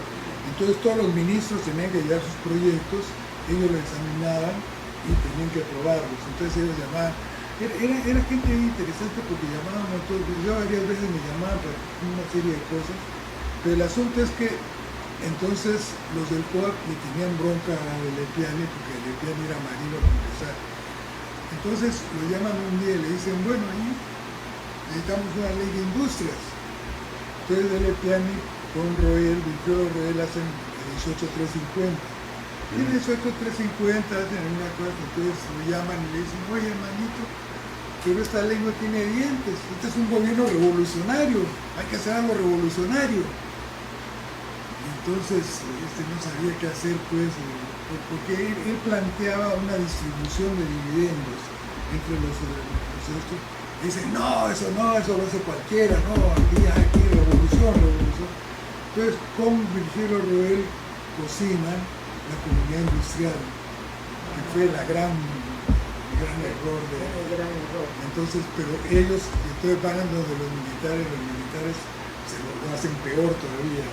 Entonces todos los ministros tenían que llevar sus proyectos, ellos lo examinaban y tenían que aprobarlos. Entonces ellos llamaban, era gente interesante porque llamaban a todos, yo varias veces me llamaban para una serie de cosas, pero el asunto es que entonces los del COAP le tenían bronca a Lepiani, porque Lepiani era marino para empezar. Entonces lo llaman un día y le dicen, bueno, ahí necesitamos una ley de industrias. Entonces Lepiani con Virgilio Roel hacen la 18350. Y en 18350 hacen una cosa, entonces lo llaman y le dicen, oye hermanito, pero esta ley no tiene dientes, este es un gobierno revolucionario, hay que hacer algo revolucionario. Y entonces no sabía qué hacer, pues, porque él planteaba una distribución de dividendos entre los estos. Dicen, no, eso lo hace cualquiera, no, aquí revolución. Entonces, con Virgilio Roel cocinan la comunidad industrial, que fue la gran gran error de... Un gran error. Entonces, pero ellos, entonces van donde los militares se lo hacen peor todavía.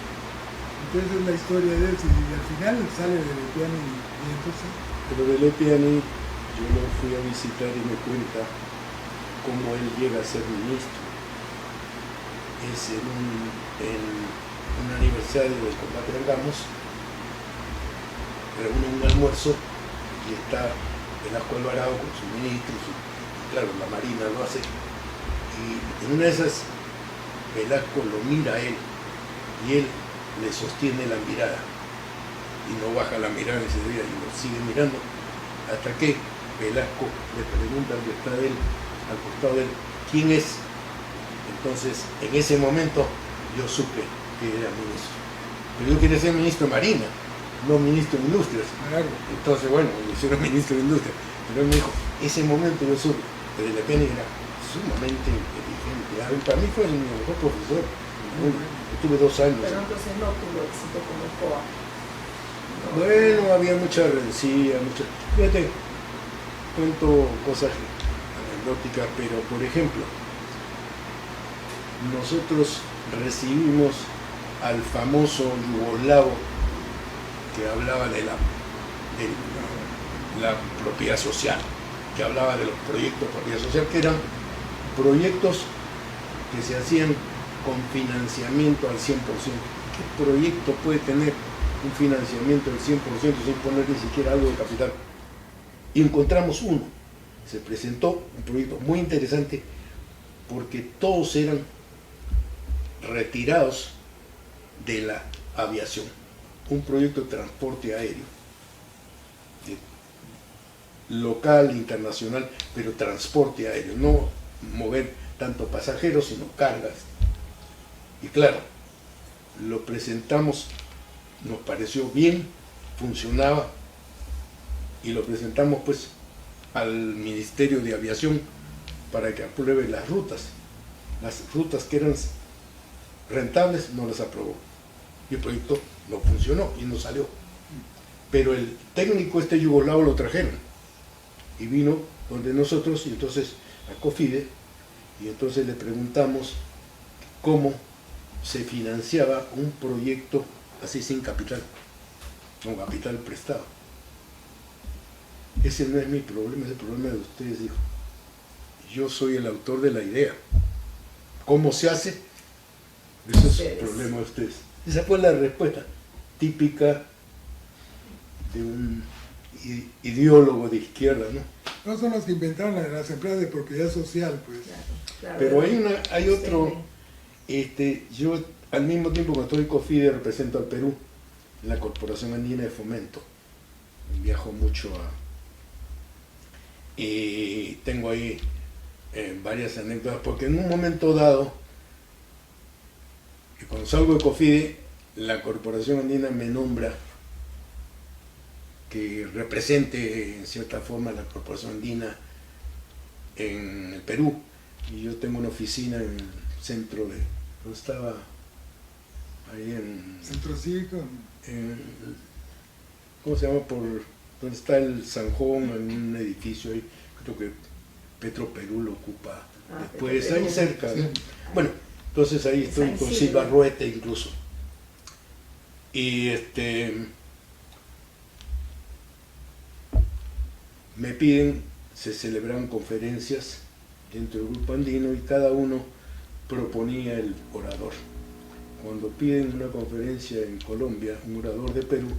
Entonces es la historia de eso, y al final sale de Lepiani y entonces... Pero de Lepiani yo lo fui a visitar y me cuenta cómo él llega a ser ministro. Es en un aniversario del combate de Angamos, reúne un almuerzo y está Velasco Alvarado con sus ministros, y claro, la Marina lo hace, y en una de esas Velasco lo mira a él y él le sostiene la mirada y no baja la mirada ese día y lo sigue mirando hasta que Velasco le pregunta al que está de él, al costado de él, ¿quién es? Entonces en ese momento yo supe que era ministro, pero yo quería ser ministro de Marina, no ministro de Industrias. Claro. Entonces bueno, me hicieron ministro de Industria, pero él me dijo, ese momento yo supe, pero Lepiani era sumamente inteligente. Para mí fue mi mejor profesor. Estuve 2 años. Pero entonces no tuvo éxito como COA. No. Bueno, había mucha rencilla, Fíjate, cuento cosas anecdóticas, pero por ejemplo, nosotros recibimos al famoso yugoslavo que hablaba de la propiedad social, que hablaba de los proyectos de propiedad social, que eran proyectos que se hacían con financiamiento al 100%. ¿Qué proyecto puede tener un financiamiento del 100% sin poner ni siquiera algo de capital? Y encontramos uno. Se presentó un proyecto muy interesante porque todos eran retirados de la aviación. Un proyecto de transporte aéreo, local, internacional, pero transporte aéreo, no mover tanto pasajeros sino cargas. Y claro, lo presentamos, nos pareció bien, funcionaba, y lo presentamos pues al Ministerio de Aviación para que apruebe las rutas que eran rentables no las aprobó, y el proyecto no funcionó y no salió, pero el técnico este yugoslavo lo trajeron y vino donde nosotros, y entonces a COFIDE, y entonces le preguntamos cómo se financiaba un proyecto así sin capital, con capital prestado. Ese no es mi problema, es el problema de ustedes, dijo. Yo soy el autor de la idea. ¿Cómo se hace? Ese es el problema de ustedes. Esa fue la respuesta típica de un ideólogo de izquierda, ¿no? No son los que inventaron las empresas de propiedad social, pues. Claro, Pero hay otro, yo al mismo tiempo que estoy en COFIDE represento al Perú, en la Corporación Andina de Fomento. Viajo mucho y tengo ahí varias anécdotas, porque en un momento dado, cuando salgo de COFIDE, la Corporación Andina me nombra que represente en cierta forma la Corporación Andina en el Perú, y yo tengo una oficina en el centro de, ¿dónde estaba? Ahí en... Centro Cívico. ¿Cómo se llama? Por donde está el Sanjón, en un edificio ahí, creo que Petro Perú lo ocupa después, ahí cerca. Sí. Bueno, entonces ahí estoy con Silva Ruete incluso. Y me piden, se celebraban conferencias dentro del grupo andino y cada uno proponía el orador. Cuando piden una conferencia en Colombia, un orador de Perú,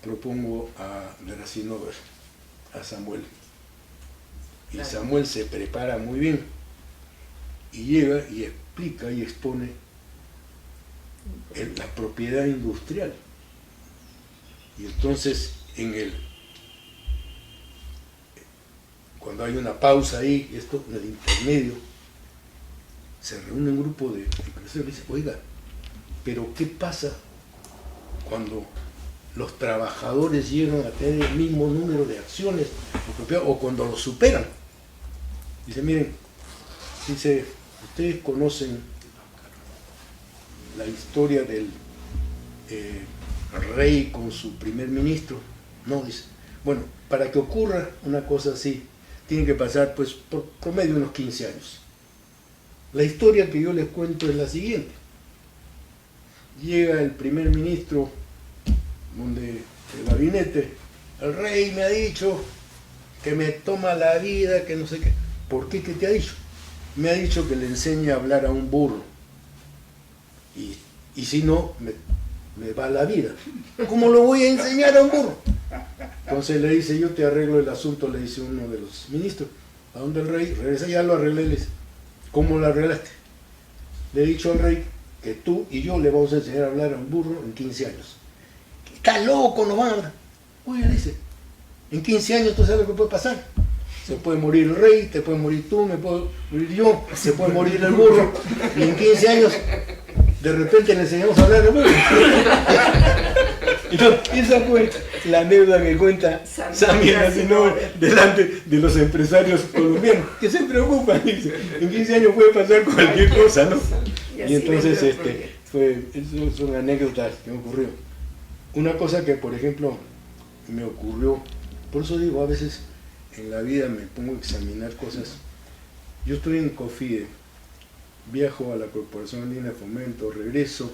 propongo a Gracinover, a Samuel. Y Samuel se prepara muy bien y llega y explica y expone la propiedad industrial. Y entonces cuando hay una pausa ahí, esto en el intermedio, se reúne un grupo de empresarios y dice, oiga, pero ¿qué pasa cuando los trabajadores llegan a tener el mismo número de acciones o cuando los superan? Dice, miren, ustedes conocen la historia del rey con su primer ministro. No, dice, bueno, para que ocurra una cosa así, tiene que pasar pues por promedio unos 15 años. La historia que yo les cuento es la siguiente. Llega el primer ministro del gabinete, el rey me ha dicho que me toma la vida, que no sé qué. ¿Por qué? ¿Qué te ha dicho? Me ha dicho que le enseñe a hablar a un burro. Y si no, me va la vida. ¿Cómo lo voy a enseñar a un burro? Entonces le dice, yo te arreglo el asunto, le dice uno de los ministros. ¿A dónde el rey? Regresa, ya lo arreglé. Le dice, ¿cómo lo arreglaste? Le he dicho al rey que tú y yo le vamos a enseñar a hablar a un burro en 15 años. Está loco, no van a hablar. Oye, dice, en 15 años tú sabes lo que puede pasar. Se puede morir el rey, te puedes morir tú, me puedo morir yo, se puede morir el burro. Y en 15 años, de repente le enseñamos a hablar al burro. Entonces, esa fue la anécdota que cuenta Sammy Nasinov delante de los empresarios colombianos, que se preocupan, dice, en 15 años puede pasar cualquier cosa, ¿no? Y entonces, esas son anécdotas que me ocurrió. Una cosa que, por ejemplo, me ocurrió, por eso digo, a veces en la vida me pongo a examinar cosas. Yo estoy en COFIDE, viajo a la Corporación Andina de Fomento, regreso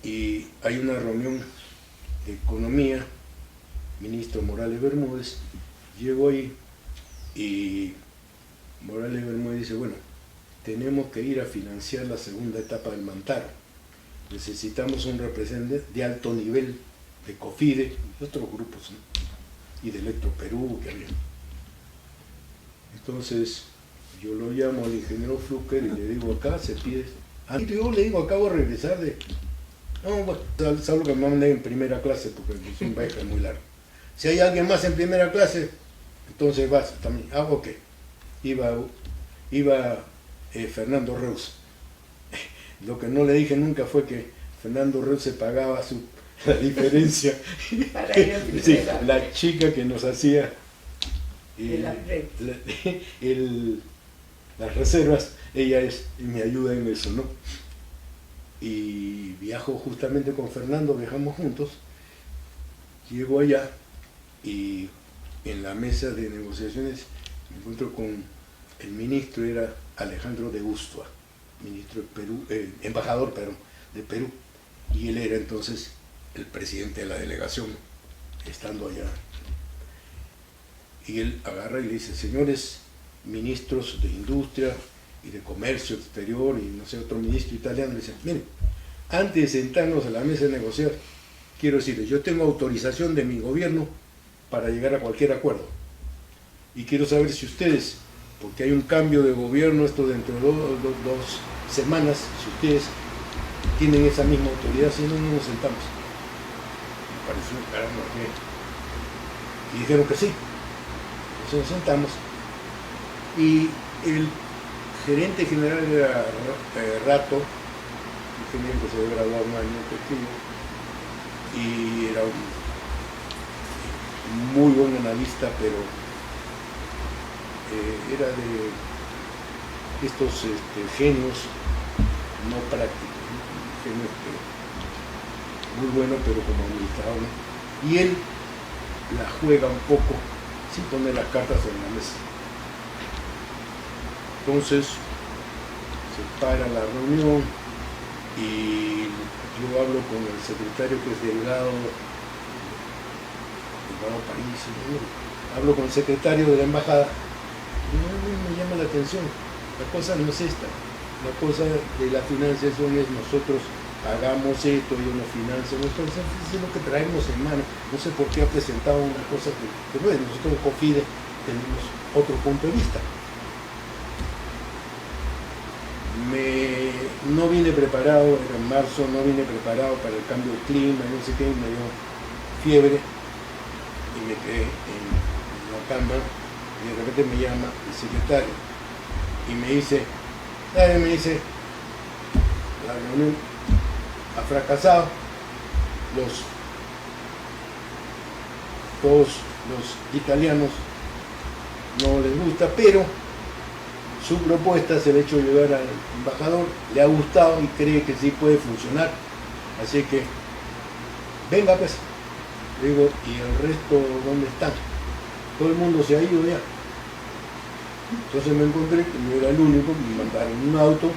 y hay una reunión de economía, ministro Morales Bermúdez, llego ahí y Morales Bermúdez dice, bueno, tenemos que ir a financiar la segunda etapa del Mantaro. Necesitamos un representante de alto nivel de COFIDE y otros grupos, ¿no? Y de Electro Perú que había. Entonces yo lo llamo al ingeniero Flucker y le digo, acá se pide. Yo le digo, acabo de regresar de... No, bueno, salvo que me mandé en primera clase porque es un viaje muy largo. Si hay alguien más en primera clase, entonces vas también. Ah, ok. Iba Fernando Reus. Lo que no le dije nunca fue que Fernando Reus se pagaba la diferencia. Para ir a Sí, la chica que nos hacía las reservas, ella me ayuda en eso, ¿no? Y viajo justamente con Fernando, viajamos juntos, llego allá y en la mesa de negociaciones me encuentro con el ministro, era Alejandro de Ustua, ministro de Perú, embajador, de Perú, y él era entonces el presidente de la delegación, estando allá. Y él agarra y le dice, señores ministros de Industria y de Comercio Exterior y no sé, otro ministro italiano, le dice, miren, antes de sentarnos a la mesa de negociar, quiero decirles, yo tengo autorización de mi gobierno para llegar a cualquier acuerdo. Y quiero saber si ustedes, porque hay un cambio de gobierno, esto dentro de dos semanas, si ustedes tienen esa misma autoridad, si no, no nos sentamos. Me pareció caramba que... Y dijeron que sí. Entonces nos sentamos. Y el gerente general era Rato, ingeniero que se había graduado un año contigo, y era un muy buen analista, pero era de estos genios no prácticos, ¿no? Genios muy bueno, pero como administrador, ¿no? Y él la juega un poco sin poner las cartas sobre la mesa. Entonces se para la reunión y yo hablo con el secretario que es Delgado París, ¿no? Hablo con el secretario de la embajada y me llama la atención, la cosa no es esta, la cosa de la financiación es nosotros hagamos esto, yo no financio, entonces es lo que traemos en mano, no sé por qué ha presentado una cosa que no es, nosotros en COFIDE tenemos otro punto de vista. No vine preparado, era en marzo, no vine preparado para el cambio de clima, no sé qué, me dio fiebre y me quedé en la cama y de repente me llama el secretario y me dice, la reunión ha fracasado, todos los italianos no les gusta, pero su propuesta se le ha hecho llegar al embajador, le ha gustado y cree que sí puede funcionar, así que venga pues. Le digo, ¿y el resto dónde están? Todo el mundo se ha ido ya. Entonces me encontré que yo era el único, me mandaron un auto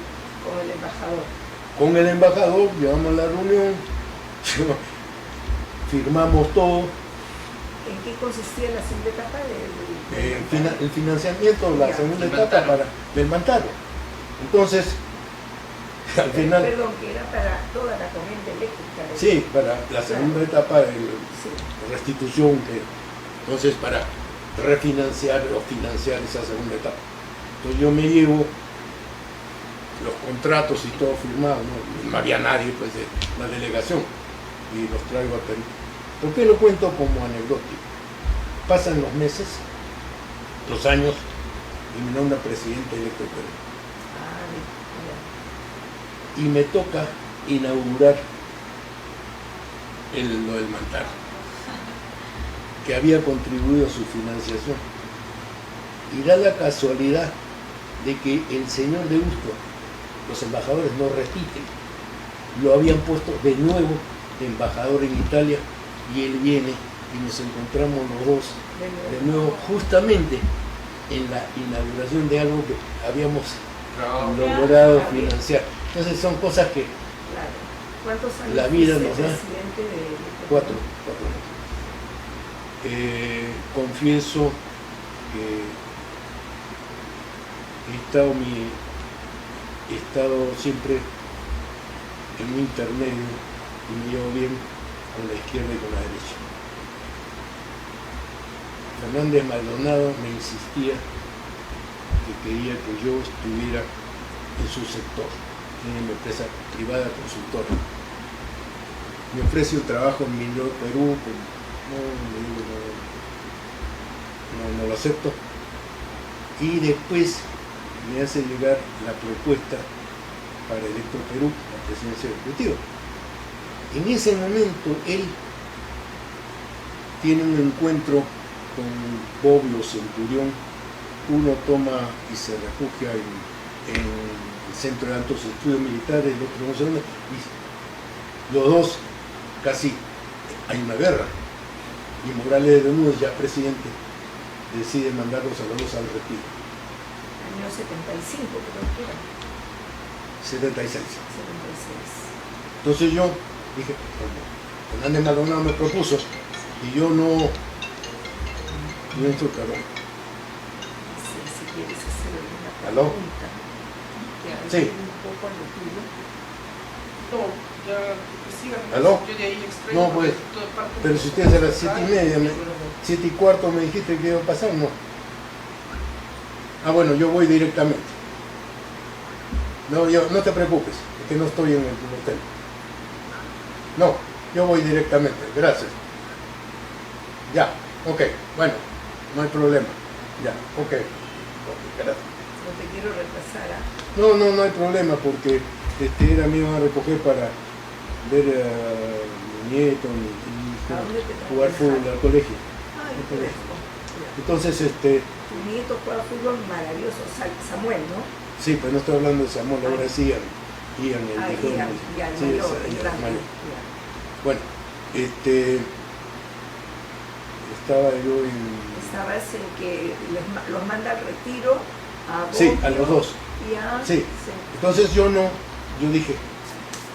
Con el embajador. con el embajador, llevamos a la reunión, firmamos todo, ¿En qué consistía la segunda etapa del el financiamiento, la Ya, segunda del etapa Mantaro. del Mantaro. Entonces, al final, Perdón, que era para toda la corriente eléctrica. sí, para la segunda etapa de Sí. restitución, entonces para refinanciar o financiar esa segunda etapa. Entonces yo me llevo los contratos y todo firmado, no había nadie pues de la delegación y los traigo a Perú. ¿Por qué lo cuento como anecdótico? Pasan los meses, los años y me nombra presidente electo de Perú. Ah, ya. Y me toca inaugurar lo del Mantaro, que había contribuido a su financiación. Y da la casualidad de que el señor de Gusto, los embajadores no repiten, lo habían puesto de nuevo de embajador en Italia y él viene y nos encontramos los dos de nuevo justamente en la inauguración de algo que habíamos logrado financiar. Entonces son cosas que Claro. ¿Cuántos años la vida fuiste nos da presidente de cuatro años. Confieso que he estado siempre en un intermedio y me llevo bien con la izquierda y con la derecha. Fernández Maldonado me insistía que quería que yo estuviera en su sector, en una empresa privada consultora. Me ofrece un trabajo en Minero Perú, no lo acepto. Y después me hace llegar la propuesta para Electro Perú, la presidencia ejecutiva. En ese momento él tiene un encuentro con Bobbio Centurión, uno toma y se refugia en el Centro de Altos Estudios Militares, el otro no sé dónde, y los dos casi hay una guerra. Y Morales de Bermúdez, ya presidente, decide mandarlos a los dos al retiro. año 75, creo que era. 76. 76. Entonces yo dije, como Fernández Maldonado me propuso, y yo no entro, cabrón. Si quieres hacer alguna ¿Aló? pregunta. Que Sí. ayude un poco a lo tuyo. No, ya que sigan. ¿Aló? Yo de ahí extraigo. No, pues, toda parte pero de- si ustedes a las 7:30, 7:15 me dijiste que iba a pasar, no. Ah, bueno, yo voy directamente. No, no te preocupes, es que no estoy en el hotel. No, yo voy directamente, gracias. Ya, ok, bueno, no hay problema. Ya, ok, gracias. No te quiero retrasar. No hay problema porque era me iban a recoger para ver a mi nieto, mi hijo, ¿A dónde te jugar traen? fútbol al colegio. Ay, Al qué colegio. rico. Entonces, Tu nieto juega fútbol maravilloso, Samuel, ¿no? sí, pues no estoy hablando de Samuel, ahora sí Ian el Ah, hijo de Ian, mi- Ian, sí, mayor, ese, el Ian, grande, mayor. ya. Bueno, estaba yo en... Estabas en que los manda al retiro a Sí, a Bobbio los dos. y a Sí. Entonces yo dije,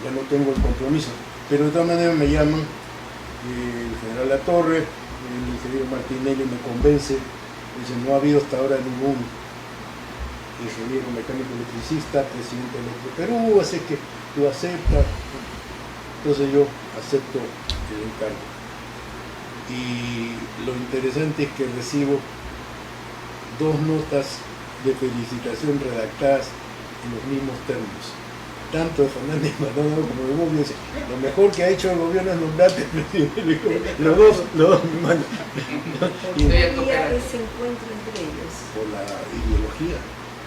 ya no tengo el compromiso, pero de todas maneras me llaman, el general Latorre, el ingeniero Martinelli me convence, dice, no ha habido hasta ahora ningún ingeniero mecánico electricista, presidente de Electro Perú, así que tú aceptas. Entonces yo acepto el encargo. Y lo interesante es que recibo 2 notas de felicitación redactadas en los mismos términos, tanto de Fernández Maldonado como de Bobbio. Dice, lo mejor que ha hecho el gobierno es nombrarte presidente. Los dos me mandan. ¿Por Y qué había ese encuentro entre ellos? por la ideología,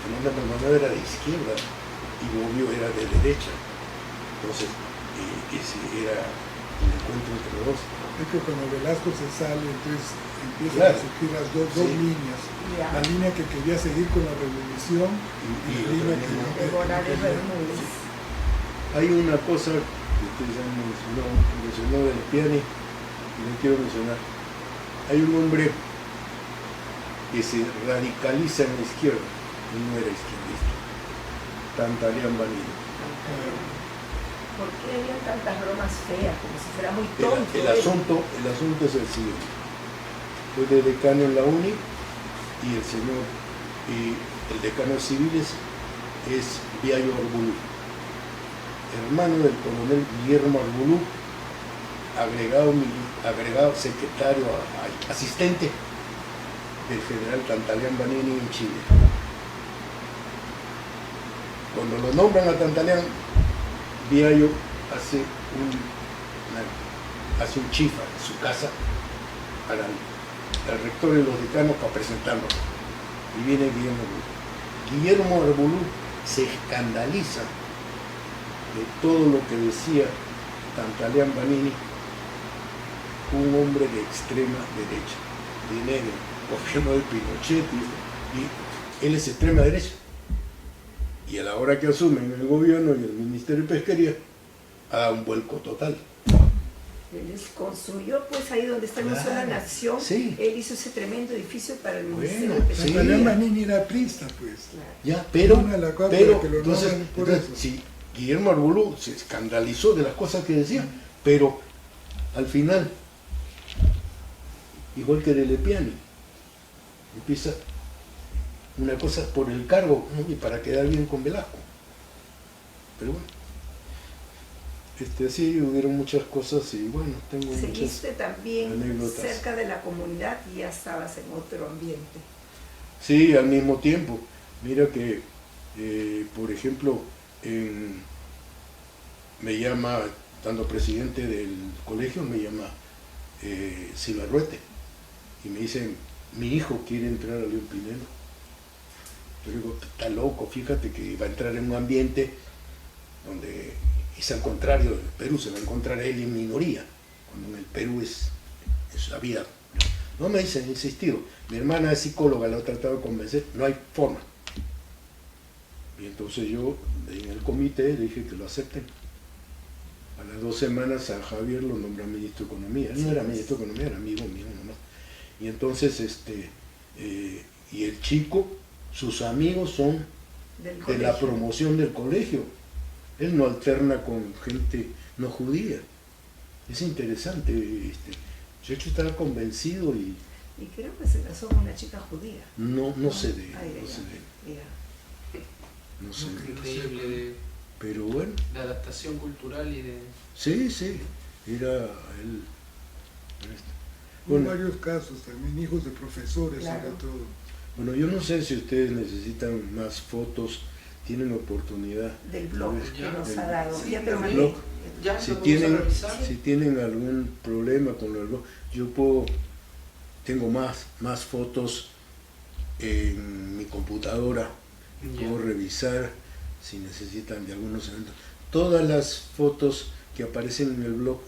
Fernández Maldonado era de izquierda y Bobbio era de derecha. Entonces, ese era el encuentro entre los dos. Es que cuando Velasco se sale, entonces empiezan Claro. a surgir las dos Sí. líneas. Ya. La línea que quería seguir con la revolución y Y la línea que otra no De Morales Bermúdez. Hay una cosa que ustedes han mencionó del Piani, y no quiero mencionar. Hay un hombre que se radicaliza en la izquierda, y no era izquierdista, Tantalián Vanini. ¿Por qué había tantas bromas feas? Como si fuera muy El tonto. asunto es el siguiente. Fue de decano en la UNI y el decano de civiles es Viayo Arbulú, hermano del coronel Guillermo Arbulú, agregado secretario, asistente del general Tantalián Vanini en Chile. Cuando lo nombran a Tantalián, Viayo hace un chifa en su casa al rector y los decanos para presentarlo. Y viene Guillermo Arbulú. Guillermo Arbulú se escandaliza de todo lo que decía Tantalián Vanini, un hombre de extrema derecha, de negro, gobierno de Pinochet, y él es extrema derecha. Y a la hora que asumen el gobierno y el Ministerio de Pesquería, ha dado un vuelco total. Él construyó, pues ahí donde está el Museo de la Nación, sí. Él hizo ese tremendo edificio para el Ministerio Bueno, de Pesquería. Tantalián Vanini era prista, pues. Ya, pero Una de las cosas por las que lo entonces, nombran por eso. si Guillermo Arbulú se escandalizó de las cosas que decía, pero al final, igual que de Lepiani, empieza una cosa por el cargo, ¿no? Y para quedar bien con Velasco. Pero bueno, así hubieron muchas cosas y bueno, tengo muchas Seguiste también anécdotas. cerca de la comunidad y ya estabas en otro ambiente. Sí, al mismo tiempo. Mira que, por ejemplo, me llama, estando presidente del colegio, me llama Cibarruete y me dice, mi hijo quiere entrar a León Pinelo. Yo digo, está loco, fíjate que va a entrar en un ambiente donde es al contrario del Perú, se va a encontrar él en minoría, cuando en el Perú es la vida. No me dicen, insistido, mi hermana es psicóloga, la he tratado de convencer, no hay forma. Y entonces yo en el comité le dije que lo acepten. A las 2 semanas a Javier lo nombra ministro de Economía. Él no era ministro de Economía, era amigo mío nomás. Y entonces, y el chico, sus amigos son de la promoción del colegio. Él no alterna con gente no judía. Es interesante. Yo estaba convencido y... Y creo que se casó con una chica judía. No sé de él. Ay, No sé de él. ya. No sé de él. Increíble Pero bueno, de adaptación cultural y de... sí, era él. Hubo Bueno, varios casos también, hijos de profesores, Claro. sobre todo. bueno, yo no sé si ustedes necesitan más fotos, tienen oportunidad. Del blog de- que Ya. nos del- ha dado. Sí, Ya te lo también. mandé. Ya Si lo vamos a revisar. tienen algún problema con el blog, yo tengo más fotos en mi computadora, y Ya. puedo revisar si necesitan de algunos eventos. Todas las fotos que aparecen en el blog,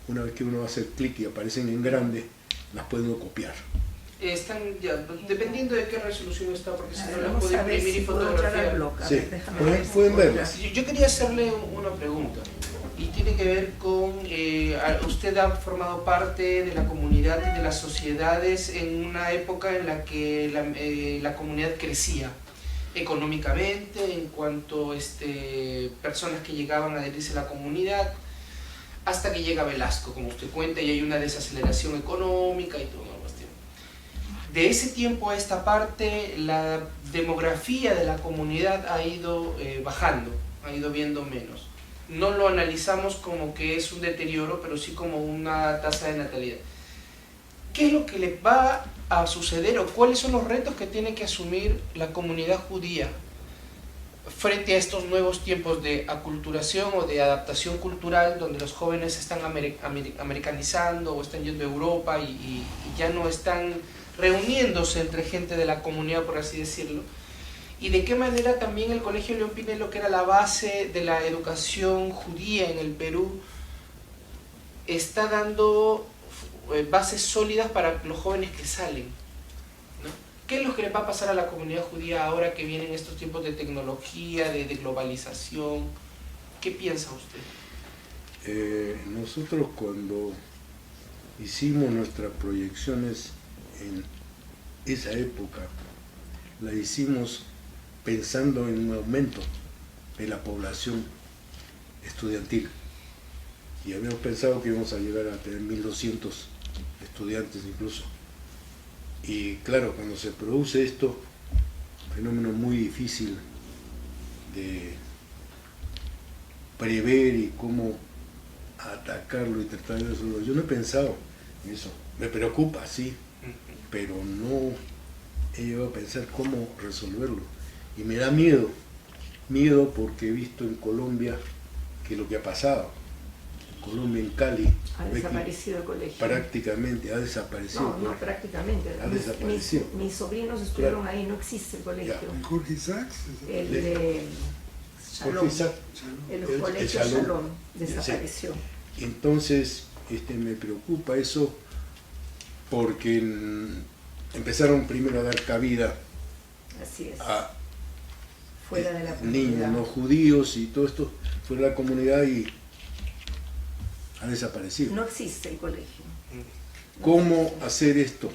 una vez que uno va a hacer clic y aparecen en grande, las puedo copiar. Están ya, dependiendo de qué resolución está, porque si no las Vamos puedo a ver imprimir si y puedo entrar al fotografiar. blog. A Sí, ver, déjame pueden- ver si pueden puedo verlas. entrar. Yo quería hacerle una pregunta y tiene que ver con, usted ha formado parte de la comunidad y de las sociedades en una época en la que la comunidad crecía económicamente, en cuanto personas que llegaban a adherirse a la comunidad, hasta que llega Velasco, como usted cuenta, y hay una desaceleración económica y todo. De ese tiempo a esta parte, la demografía de la comunidad ha ido bajando, ha ido viendo menos. No lo analizamos como que es un deterioro, pero sí como una tasa de natalidad. ¿Qué es lo que le va a suceder o cuáles son los retos que tiene que asumir la comunidad judía frente a estos nuevos tiempos de aculturación o de adaptación cultural, donde los jóvenes se están americanizando o están yendo a Europa y ya no están reuniéndose entre gente de la comunidad, por así decirlo? Y de qué manera también el Colegio León Pinelo, que era la base de la educación judía en el Perú, está dando bases sólidas para los jóvenes que salen, ¿no? ¿Qué es lo que le va a pasar a la comunidad judía ahora que vienen estos tiempos de tecnología, de globalización? ¿Qué piensa usted? Nosotros cuando hicimos nuestras proyecciones esa época la hicimos pensando en un aumento de la población estudiantil. Y habíamos pensado que íbamos a llegar a tener 1200 estudiantes incluso. Y claro, cuando se produce esto, un fenómeno muy difícil de prever y cómo atacarlo y tratar de resolverlo. Yo no he pensado en eso. Me preocupa, sí, pero no he llegado a pensar cómo resolverlo. Y me da miedo porque he visto en Colombia que lo que ha pasado, en Colombia, en Cali, Ha desaparecido el colegio. prácticamente ha desaparecido. No, prácticamente. Ha desaparecido. Mis sobrinos estuvieron ahí, no existe el colegio. ¿En Jorge Isaacs? El de Shalom, Jorge Isaac, el colegio Shalom. Shalom desapareció. Entonces me preocupa eso porque empezaron primero a dar cabida Así es. a Fuera de la niños comunidad. no judíos y todo esto fuera de la comunidad y ha desaparecido. No existe el colegio. ¿Cómo hacer esto?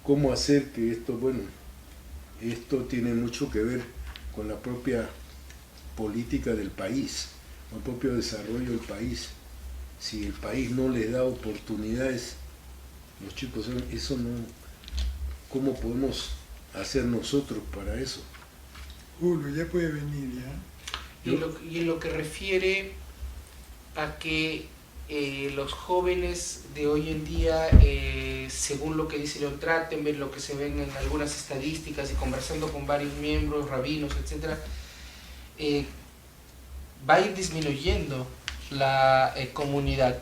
¿Cómo hacer que esto, bueno, esto tiene mucho que ver con la propia política del país, con el propio desarrollo del país? Si el país no les da oportunidades, los chicos, eso no, ¿cómo podemos hacer nosotros para eso? Julio, ya puede venir, ya. Y en lo que refiere a que los jóvenes de hoy en día, según lo que dice Leon Trachtenberg, lo que se ven en algunas estadísticas y conversando con varios miembros, rabinos, etc., va a ir disminuyendo la comunidad.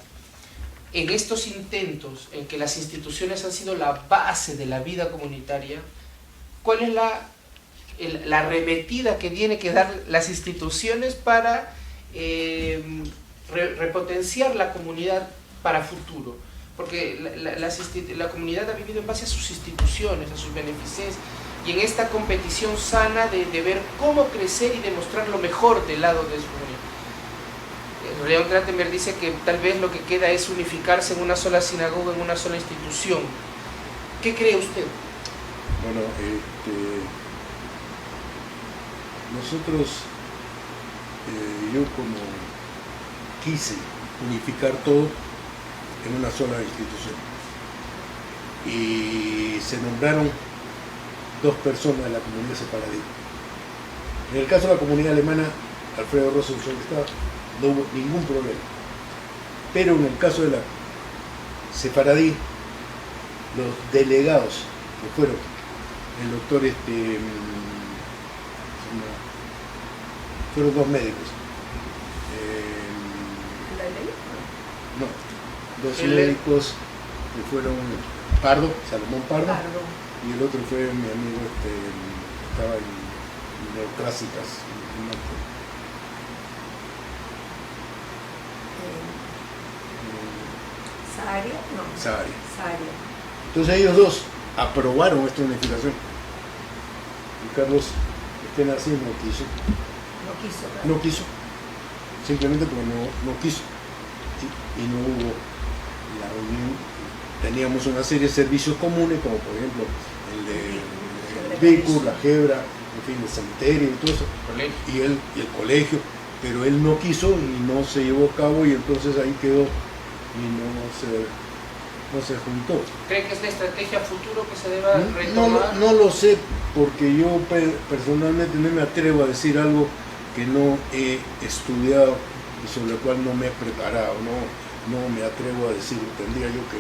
En estos intentos en que las instituciones han sido la base de la vida comunitaria, ¿cuál es la arremetida que tiene que dar las instituciones para repotenciar la comunidad para futuro? Porque la comunidad ha vivido en base a sus instituciones, a sus beneficencias, y en esta competición sana de ver cómo crecer y demostrar lo mejor del lado de su comunidad. Leon Trachtenberg dice que tal vez lo que queda es unificarse en una sola sinagoga, en una sola institución. ¿Qué cree usted? Bueno, nosotros, yo como quise unificar todo en una sola institución y se nombraron 2 personas de la comunidad separadí. En el caso de la comunidad alemana, Alfredo Rosenfeld estaba, no hubo ningún problema, pero en el caso de la separadí, los delegados que fueron el doctor fueron 2 médicos, ¿La ley? no, 2 médicos que fueron Pardo, Salomón Pardo, Pardo. y el otro fue mi amigo estaba en Neoclásicas, ¿Saharia? No. Saharia. Saharia. Entonces ellos 2 aprobaron esta unificación y Carlos Eskenazi no quiso. No quiso. ¿verdad? No quiso, simplemente porque no quiso y no hubo la reunión. Teníamos una serie de servicios comunes, como por ejemplo el BICUR, la Gebra, en fin, el cementerio y todo eso, y el colegio, pero él no quiso y no se llevó a cabo y entonces ahí quedó y no se juntó. ¿Cree que es la estrategia futuro que se deba retomar? No lo sé, porque yo personalmente no me atrevo a decir algo que no he estudiado y sobre el cual no me he preparado, no me atrevo a decir, tendría yo que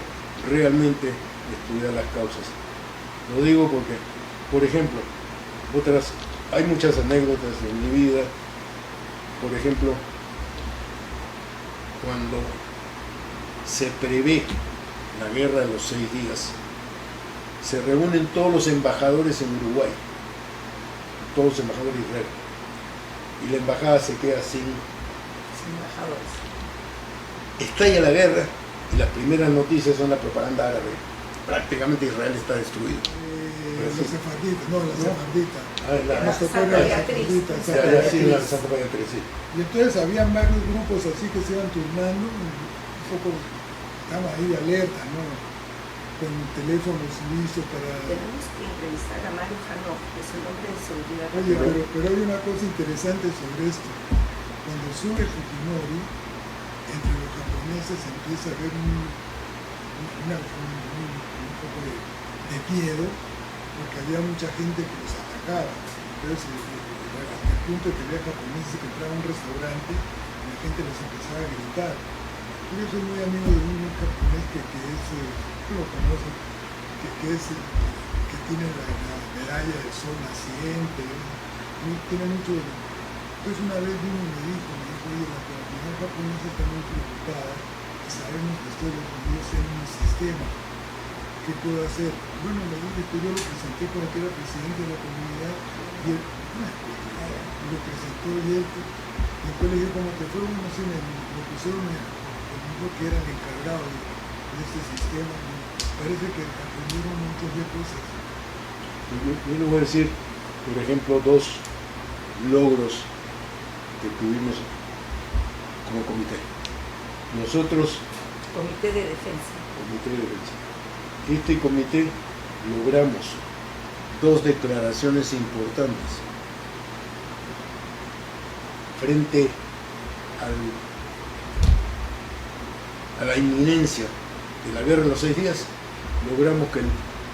realmente estudiar las causas. Lo digo porque, por ejemplo, hay muchas anécdotas en mi vida. Por ejemplo, cuando se prevé la guerra de los 6 días, se reúnen todos los embajadores en Uruguay, todos los embajadores de Israel, y la embajada se queda sin Embajadores. estalla la guerra y las primeras noticias son la propaganda árabe. Prácticamente Israel está destruido. Los sefarditas, no, las sefarditas. La Nos tocó Santa las Beatriz. sefarditas, se Santa había sido la Beatriz. Santa Beatriz, sí. Y entonces habían varios grupos así que se iban turnando, un poco estaban ahí de alerta, ¿no? con teléfonos listos para... Tenemos que entrevistar a Mario Janov, que es el hombre de seguridad. Oye, pero hay una cosa interesante sobre esto. Cuando sube Fujimori, entre los japoneses empieza a haber un poco de miedo, porque había mucha gente que los atacaba. Entonces, hasta el punto de que había japoneses que entraban a un restaurante y la gente les empezaba a gritar. Yo soy muy amigo de un japonés que es, tú lo conoces, que tiene la medalla del sol naciente, tiene mucho... Entonces una vez vino y me dijo, oye, la comunidad japonesa está muy preocupada y sabemos que Estados Unidos tiene un sistema. ¿Qué puedo hacer? Bueno, me dijo que yo lo presenté cuando era presidente de la comunidad y él, lo presentó y él, después le dije, como que fueron, no sé, lo pusieron que era el encargado de este sistema. Parece que aprendieron un montón de cosas. Yo les voy a decir, por ejemplo, dos logros que tuvimos como comité. Nosotros, Comité de Defensa. Este comité logramos dos declaraciones importantes frente a la inminencia de la guerra de los 6 días. Logramos que el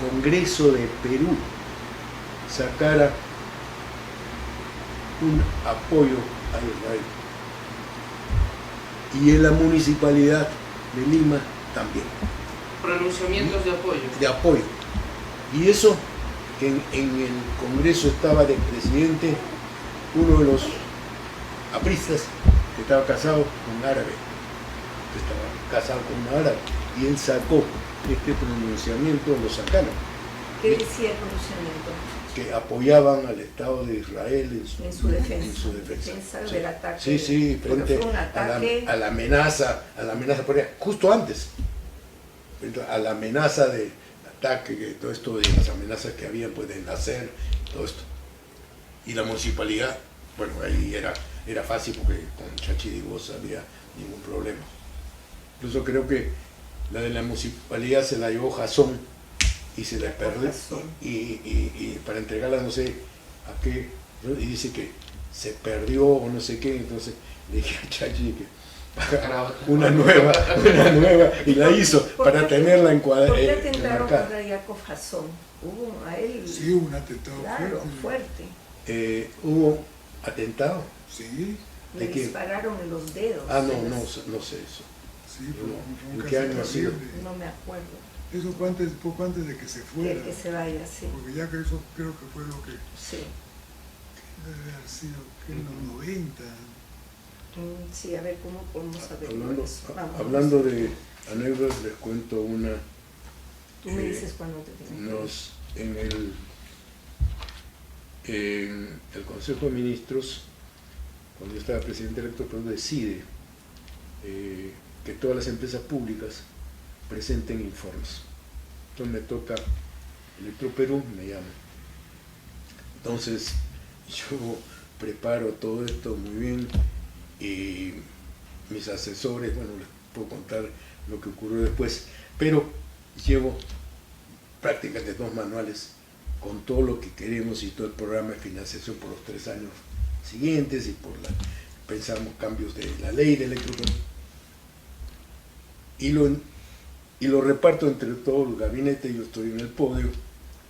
Congreso de Perú sacara un apoyo a Israel y en la municipalidad de Lima también. Pronunciamientos de apoyo. Y eso que en el Congreso estaba de presidente uno de los apristas que estaba casado con un árabe, y él sacó este pronunciamiento, lo sacaron. ¿Qué decía el pronunciamiento? Que apoyaban al Estado de Israel en su defensa. Defensa del ataque. Sí, frente fue un ataque a la amenaza por ahí, justo antes, a la amenaza de ataque, que todo esto de las amenazas que habían pues de nacer, todo esto. Y la municipalidad, bueno, ahí era fácil porque con Chachidibos había ningún problema. Incluso creo que la de la municipalidad se la llevó Jason y se la perdió y para entregarla no sé a qué, y dice que se perdió o no sé qué. Entonces le dije a Chachi que una nueva y la hizo para tenerla ¿Por qué atentaron enmarcada. contra Jacob Jason? Hubo a él. Sí, hubo un atentado fuerte. ¿Hubo atentado? Sí. Le dispararon en los dedos. No sé eso. Sí, fue un ¿En qué año ha sido? No me acuerdo. Eso fue poco antes de que se fuera. De que se vaya, sí. Porque ya que eso creo que fue lo que Sí. debe haber sido en los 90. Sí, a ver cómo podemos saber eso. Hablando de anécdotas, les cuento una. Tú me dices cuando te tengas. En el Consejo de Ministros, cuando yo estaba presidente electo, pues decide que todas las empresas públicas presenten informes. Entonces me toca Electroperú, me llama. Entonces yo preparo todo esto muy bien y mis asesores, bueno, les puedo contar lo que ocurrió después, pero llevo prácticas de 2 manuales con todo lo que queremos y todo el programa de financiación por los 3 años siguientes y pensamos cambios de la ley de Electroperú. Y lo reparto entre todo el gabinete. Yo estoy en el podio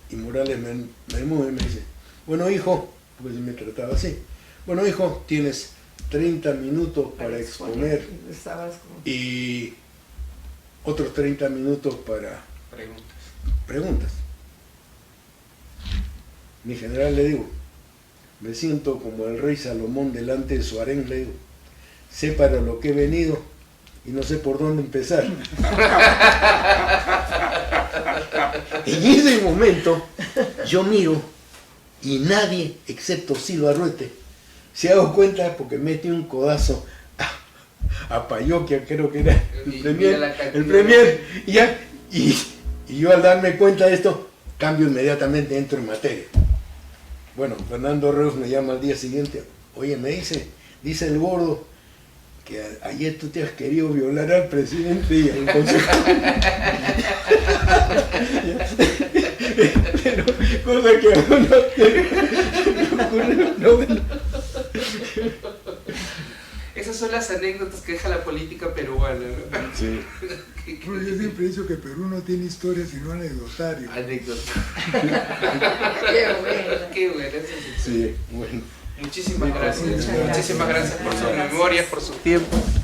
y Morales me mueve y me dice, bueno hijo, pues me trataba así, bueno hijo, tienes 30 minutos para exponer y otros 30 minutos para preguntas. Mi general, le digo, me siento como el rey Salomón delante de su harén, le digo, sé para lo que he venido y no sé por dónde empezar. En ese momento yo miro y nadie, excepto Silva Ruete, se ha dado cuenta porque metí un codazo a Payoquia, creo que era el premier, y yo al darme cuenta de esto, cambio inmediatamente, entro en materia. Bueno, Fernando Reus me llama al día siguiente, oye, me dice el gordo, que ayer tú te has querido violar al presidente y al consejo. Pero cosa que a uno le ocurre, no, bueno. Esas son las anécdotas que deja la política peruana, ¿no? Sí. Bueno, yo siempre he dicho que Perú no tiene historia sino anecdotario. Anécdota. Qué bueno. Qué buena. Sí, bueno. Muchísimas Sí, gracias. muchas gracias. Muchísimas gracias por sus Gracias. memorias, por su tiempo.